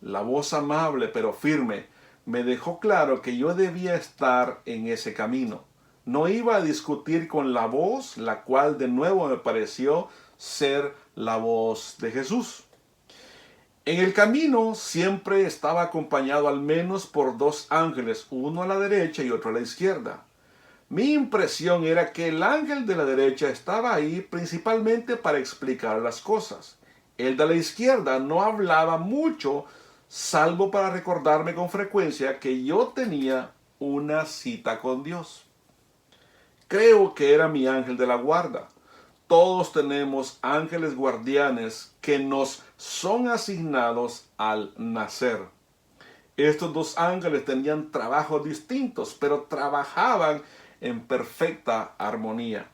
La voz amable pero firme me dejó claro que yo debía estar en ese camino. No iba a discutir con la voz, la cual de nuevo me pareció ser la voz de Jesús. En el camino siempre estaba acompañado al menos por 2 ángeles, uno a la derecha y otro a la izquierda. Mi impresión era que el ángel de la derecha estaba ahí principalmente para explicar las cosas. El de la izquierda no hablaba mucho, salvo para recordarme con frecuencia que yo tenía una cita con Dios. Creo que era mi ángel de la guarda. Todos tenemos ángeles guardianes que nos son asignados al nacer. Estos 2 ángeles tenían trabajos distintos, pero trabajaban en perfecta armonía.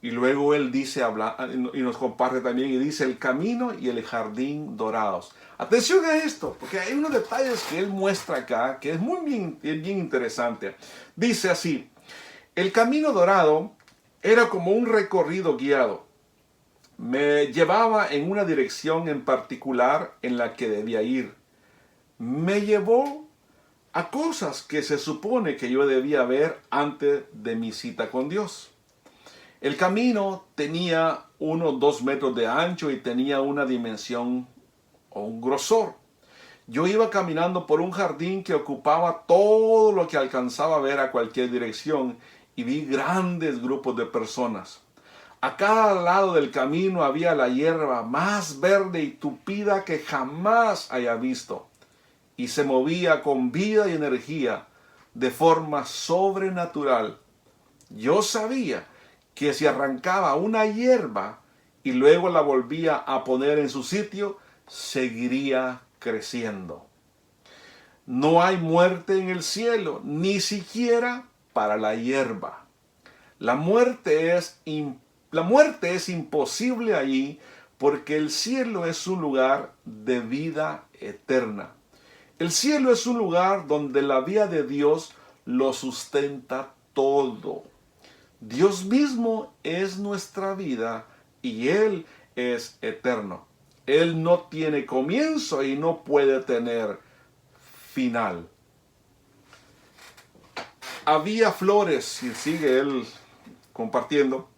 Y luego él dice, y nos comparte también, y dice el camino y el jardín dorados. Atención a esto, porque hay unos detalles que él muestra acá, que es bien interesante. Dice así: el camino dorado era como un recorrido guiado. Me llevaba en una dirección en particular en la que debía ir. Me llevó a cosas que se supone que yo debía ver antes de mi cita con Dios. El camino tenía unos 2 metros de ancho y tenía una dimensión o un grosor. Yo iba caminando por un jardín que ocupaba todo lo que alcanzaba a ver a cualquier dirección y vi grandes grupos de personas. A cada lado del camino había la hierba más verde y tupida que jamás haya visto, y se movía con vida y energía de forma sobrenatural. Yo sabía que si arrancaba una hierba y luego la volvía a poner en su sitio, seguiría creciendo. No hay muerte en el cielo, ni siquiera para la hierba. La muerte es imposible allí porque el cielo es un lugar de vida eterna. El cielo es un lugar donde la vida de Dios lo sustenta todo. Dios mismo es nuestra vida y Él es eterno. Él no tiene comienzo y no puede tener final. Había flores, y sigue él compartiendo,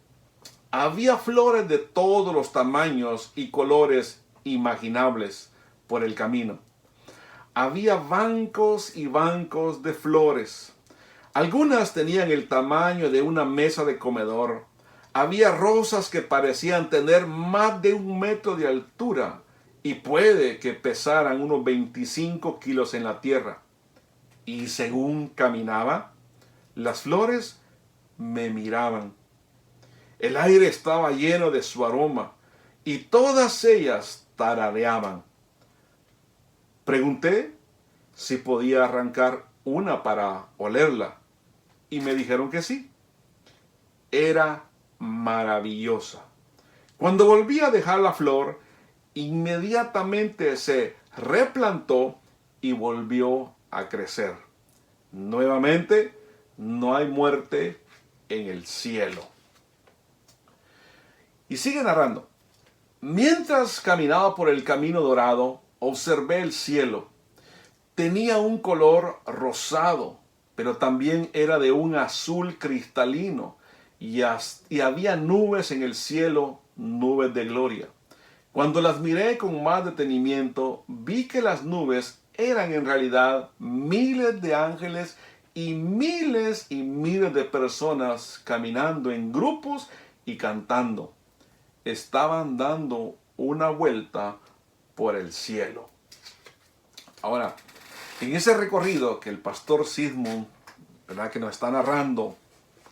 había flores de todos los tamaños y colores imaginables por el camino. Había bancos y bancos de flores. Algunas tenían el tamaño de una mesa de comedor. Había rosas que parecían tener más de 1 metro de altura y puede que pesaran unos 25 kilos en la tierra. Y según caminaba, las flores me miraban. El aire estaba lleno de su aroma y todas ellas tarareaban. Pregunté si podía arrancar una para olerla y me dijeron que sí. Era maravillosa. Cuando volví a dejar la flor, inmediatamente se replantó y volvió a crecer. Nuevamente, no hay muerte en el cielo. Y sigue narrando. Mientras caminaba por el camino dorado, observé el cielo. Tenía un color rosado, pero también era de un azul cristalino, y había nubes en el cielo, nubes de gloria. Cuando las miré con más detenimiento, vi que las nubes eran en realidad miles de ángeles y miles de personas caminando en grupos y cantando. Estaban dando una vuelta por el cielo. Ahora, en ese recorrido que el pastor Sigmund, ¿verdad?, que nos está narrando,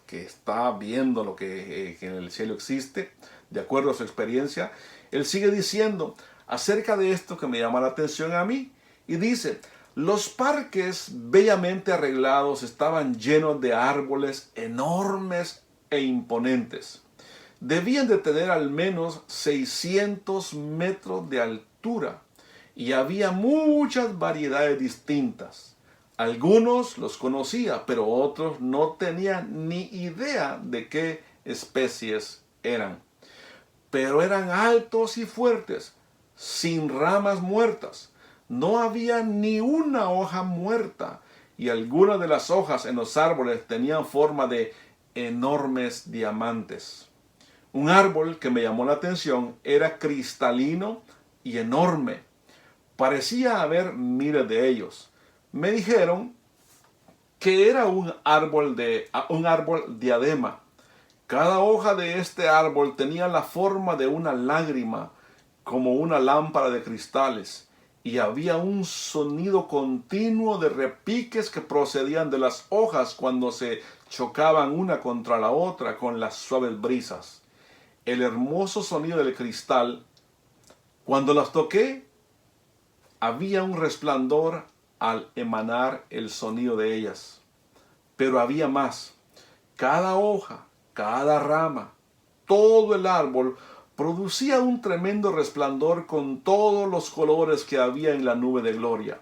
que está viendo lo que en el cielo existe, de acuerdo a su experiencia, él sigue diciendo acerca de esto que me llama la atención a mí, y dice: los parques bellamente arreglados estaban llenos de árboles enormes e imponentes. Debían de tener al menos 600 metros de altura y había muchas variedades distintas. Algunos los conocía, pero otros no tenían ni idea de qué especies eran. Pero eran altos y fuertes, sin ramas muertas. No había ni una hoja muerta y algunas de las hojas en los árboles tenían forma de enormes diamantes. Un árbol que me llamó la atención era cristalino y enorme. Parecía haber miles de ellos. Me dijeron que era un árbol diadema. Cada hoja de este árbol tenía la forma de una lágrima, como una lámpara de cristales, y había un sonido continuo de repiques que procedían de las hojas cuando se chocaban una contra la otra con las suaves brisas. El hermoso sonido del cristal, cuando las toqué, había un resplandor al emanar el sonido de ellas. Pero había más. Cada hoja, cada rama, todo el árbol producía un tremendo resplandor con todos los colores que había en la nube de gloria.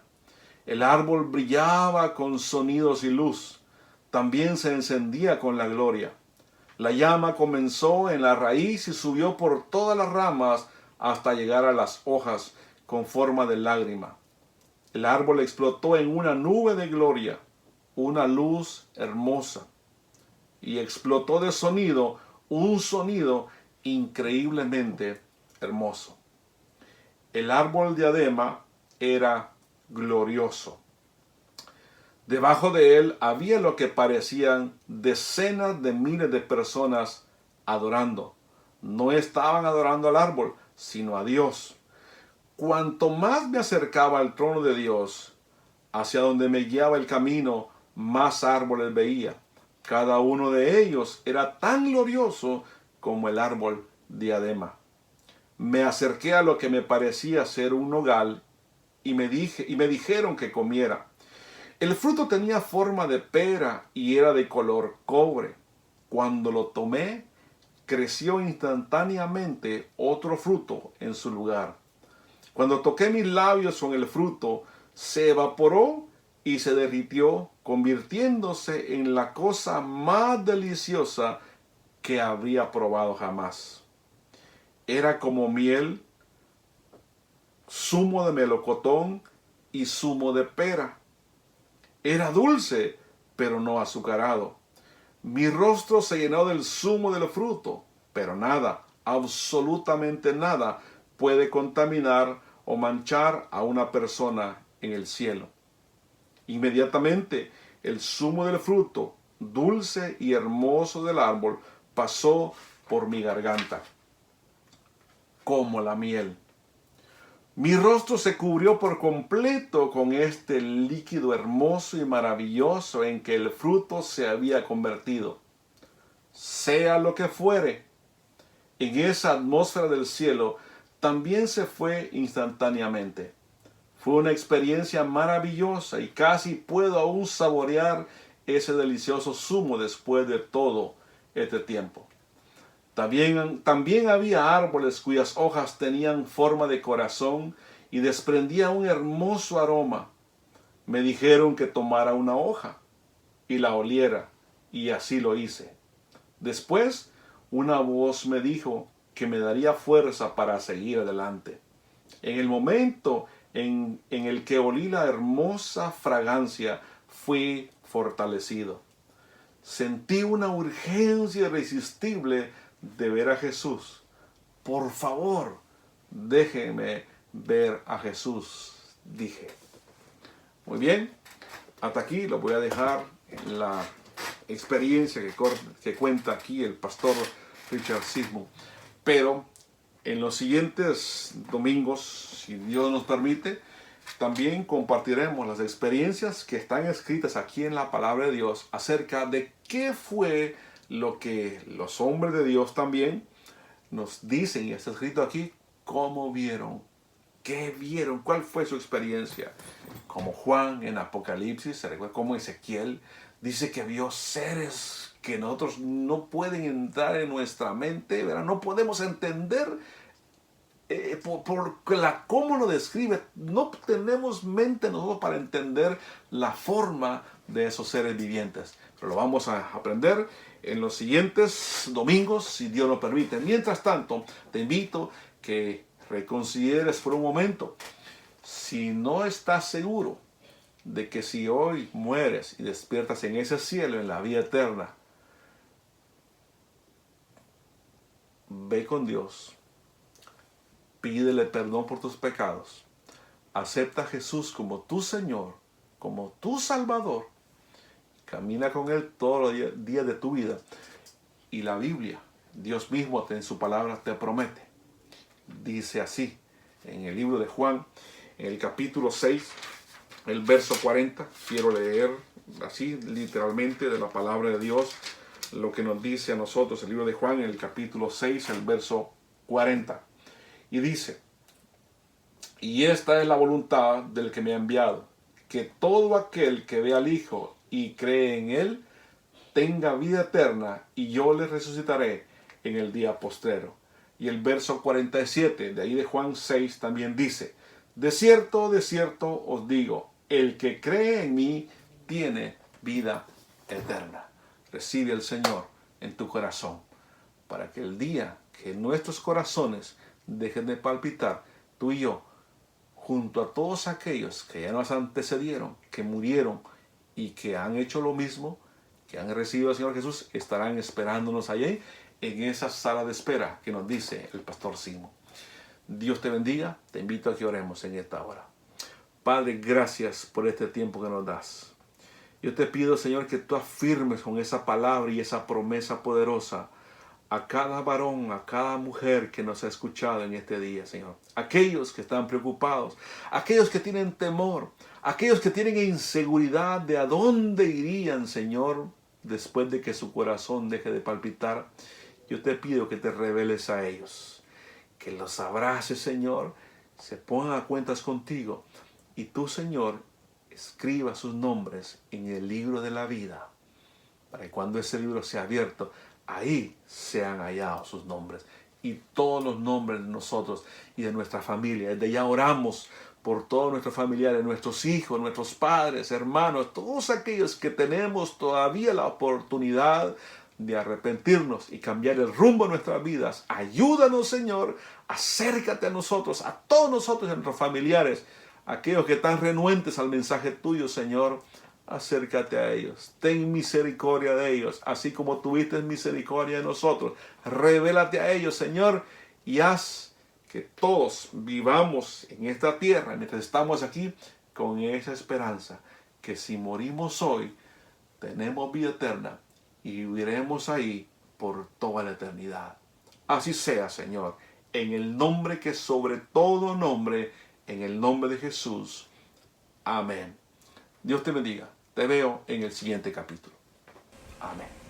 El árbol brillaba con sonidos y luz. También se encendía con la gloria. La llama comenzó en la raíz y subió por todas las ramas hasta llegar a las hojas con forma de lágrima. El árbol explotó en una nube de gloria, una luz hermosa, y explotó de sonido, un sonido increíblemente hermoso. El árbol diadema era glorioso. Debajo de él había lo que parecían decenas de miles de personas adorando. No estaban adorando al árbol, sino a Dios. Cuanto más me acercaba al trono de Dios, hacia donde me guiaba el camino, más árboles veía. Cada uno de ellos era tan glorioso como el árbol diadema. Me acerqué a lo que me parecía ser un nogal y me dijeron que comiera. El fruto tenía forma de pera y era de color cobre. Cuando lo tomé, creció instantáneamente otro fruto en su lugar. Cuando toqué mis labios con el fruto, se evaporó y se derritió, convirtiéndose en la cosa más deliciosa que habría probado jamás. Era como miel, zumo de melocotón y zumo de pera. Era dulce, pero no azucarado. Mi rostro se llenó del zumo del fruto, pero nada, absolutamente nada, puede contaminar o manchar a una persona en el cielo. Inmediatamente el zumo del fruto, dulce y hermoso del árbol, pasó por mi garganta, como la miel. Mi rostro se cubrió por completo con este líquido hermoso y maravilloso en que el fruto se había convertido. Sea lo que fuere, en esa atmósfera del cielo también se fue instantáneamente. Fue una experiencia maravillosa y casi puedo aún saborear ese delicioso zumo después de todo este tiempo. También había árboles cuyas hojas tenían forma de corazón y desprendían un hermoso aroma. Me dijeron que tomara una hoja y la oliera, y así lo hice. Después, una voz me dijo que me daría fuerza para seguir adelante. En el momento en el que olí la hermosa fragancia, fui fortalecido. Sentí una urgencia irresistible de ver a Jesús. Por favor, déjeme ver a Jesús, dije. Muy bien, hasta aquí lo voy a dejar en la experiencia que cuenta aquí el pastor Richard Sismo. Pero en los siguientes domingos, si Dios nos permite, también compartiremos las experiencias que están escritas aquí en la palabra de Dios acerca de qué fue lo que los hombres de Dios también nos dicen, y está escrito aquí, cómo vieron, qué vieron, cuál fue su experiencia. Como Juan en Apocalipsis, se recuerda como Ezequiel dice que vio seres que nosotros no pueden entrar en nuestra mente, ¿verdad? No podemos entender por cómo lo describe. No tenemos mente nosotros para entender la forma de esos seres vivientes. Pero lo vamos a aprender en los siguientes domingos, si Dios lo permite. Mientras tanto, te invito que reconsideres por un momento. Si no estás seguro de que si hoy mueres y despiertas en ese cielo, en la vida eterna, ve con Dios, pídele perdón por tus pecados, acepta a Jesús como tu Señor, como tu Salvador, camina con Él todos los días de tu vida. Y la Biblia, Dios mismo en su palabra te promete, dice así, en el libro de Juan, en el capítulo 6, el verso 40, quiero leer así literalmente de la palabra de Dios, lo que nos dice a nosotros el libro de Juan, en el capítulo 6, el verso 40. Y dice, y esta es la voluntad del que me ha enviado, que todo aquel que ve al Hijo y cree en Él, tenga vida eterna, y yo le resucitaré en el día postrero. Y el verso 47 de ahí de Juan 6 también dice, de cierto os digo, el que cree en mí tiene vida eterna. Recibe al Señor en tu corazón, para que el día que nuestros corazones dejen de palpitar, tú y yo, junto a todos aquellos que ya nos antecedieron, que murieron y que han hecho lo mismo, que han recibido al Señor Jesús, estarán esperándonos allí en esa sala de espera que nos dice el pastor Simón. Dios te bendiga, te invito a que oremos en esta hora. Padre, gracias por este tiempo que nos das. Yo te pido, Señor, que tú afirmes con esa palabra y esa promesa poderosa a cada varón, a cada mujer que nos ha escuchado en este día, Señor. Aquellos que están preocupados, aquellos que tienen temor, aquellos que tienen inseguridad de a dónde irían, Señor, después de que su corazón deje de palpitar. Yo te pido que te reveles a ellos, que los abraces, Señor, se pongan a cuentas contigo y tú, Señor, escriba sus nombres en el libro de la vida, para que cuando ese libro sea abierto, ahí sean hallados sus nombres y todos los nombres de nosotros y de nuestra familia. Desde ya oramos por todos nuestros familiares, nuestros hijos, nuestros padres, hermanos, todos aquellos que tenemos todavía la oportunidad de arrepentirnos y cambiar el rumbo de nuestras vidas. Ayúdanos, Señor, acércate a nosotros, a todos nosotros y a nuestros familiares, aquellos que están renuentes al mensaje tuyo, Señor. Acércate a ellos, ten misericordia de ellos, así como tuviste misericordia de nosotros. Revélate a ellos, Señor, y haz que todos vivamos en esta tierra, mientras estamos aquí, con esa esperanza, que si morimos hoy, tenemos vida eterna y viviremos ahí por toda la eternidad. Así sea, Señor, en el nombre que sobre todo nombre, en el nombre de Jesús. Amén. Dios te bendiga. Te veo en el siguiente capítulo. Amén.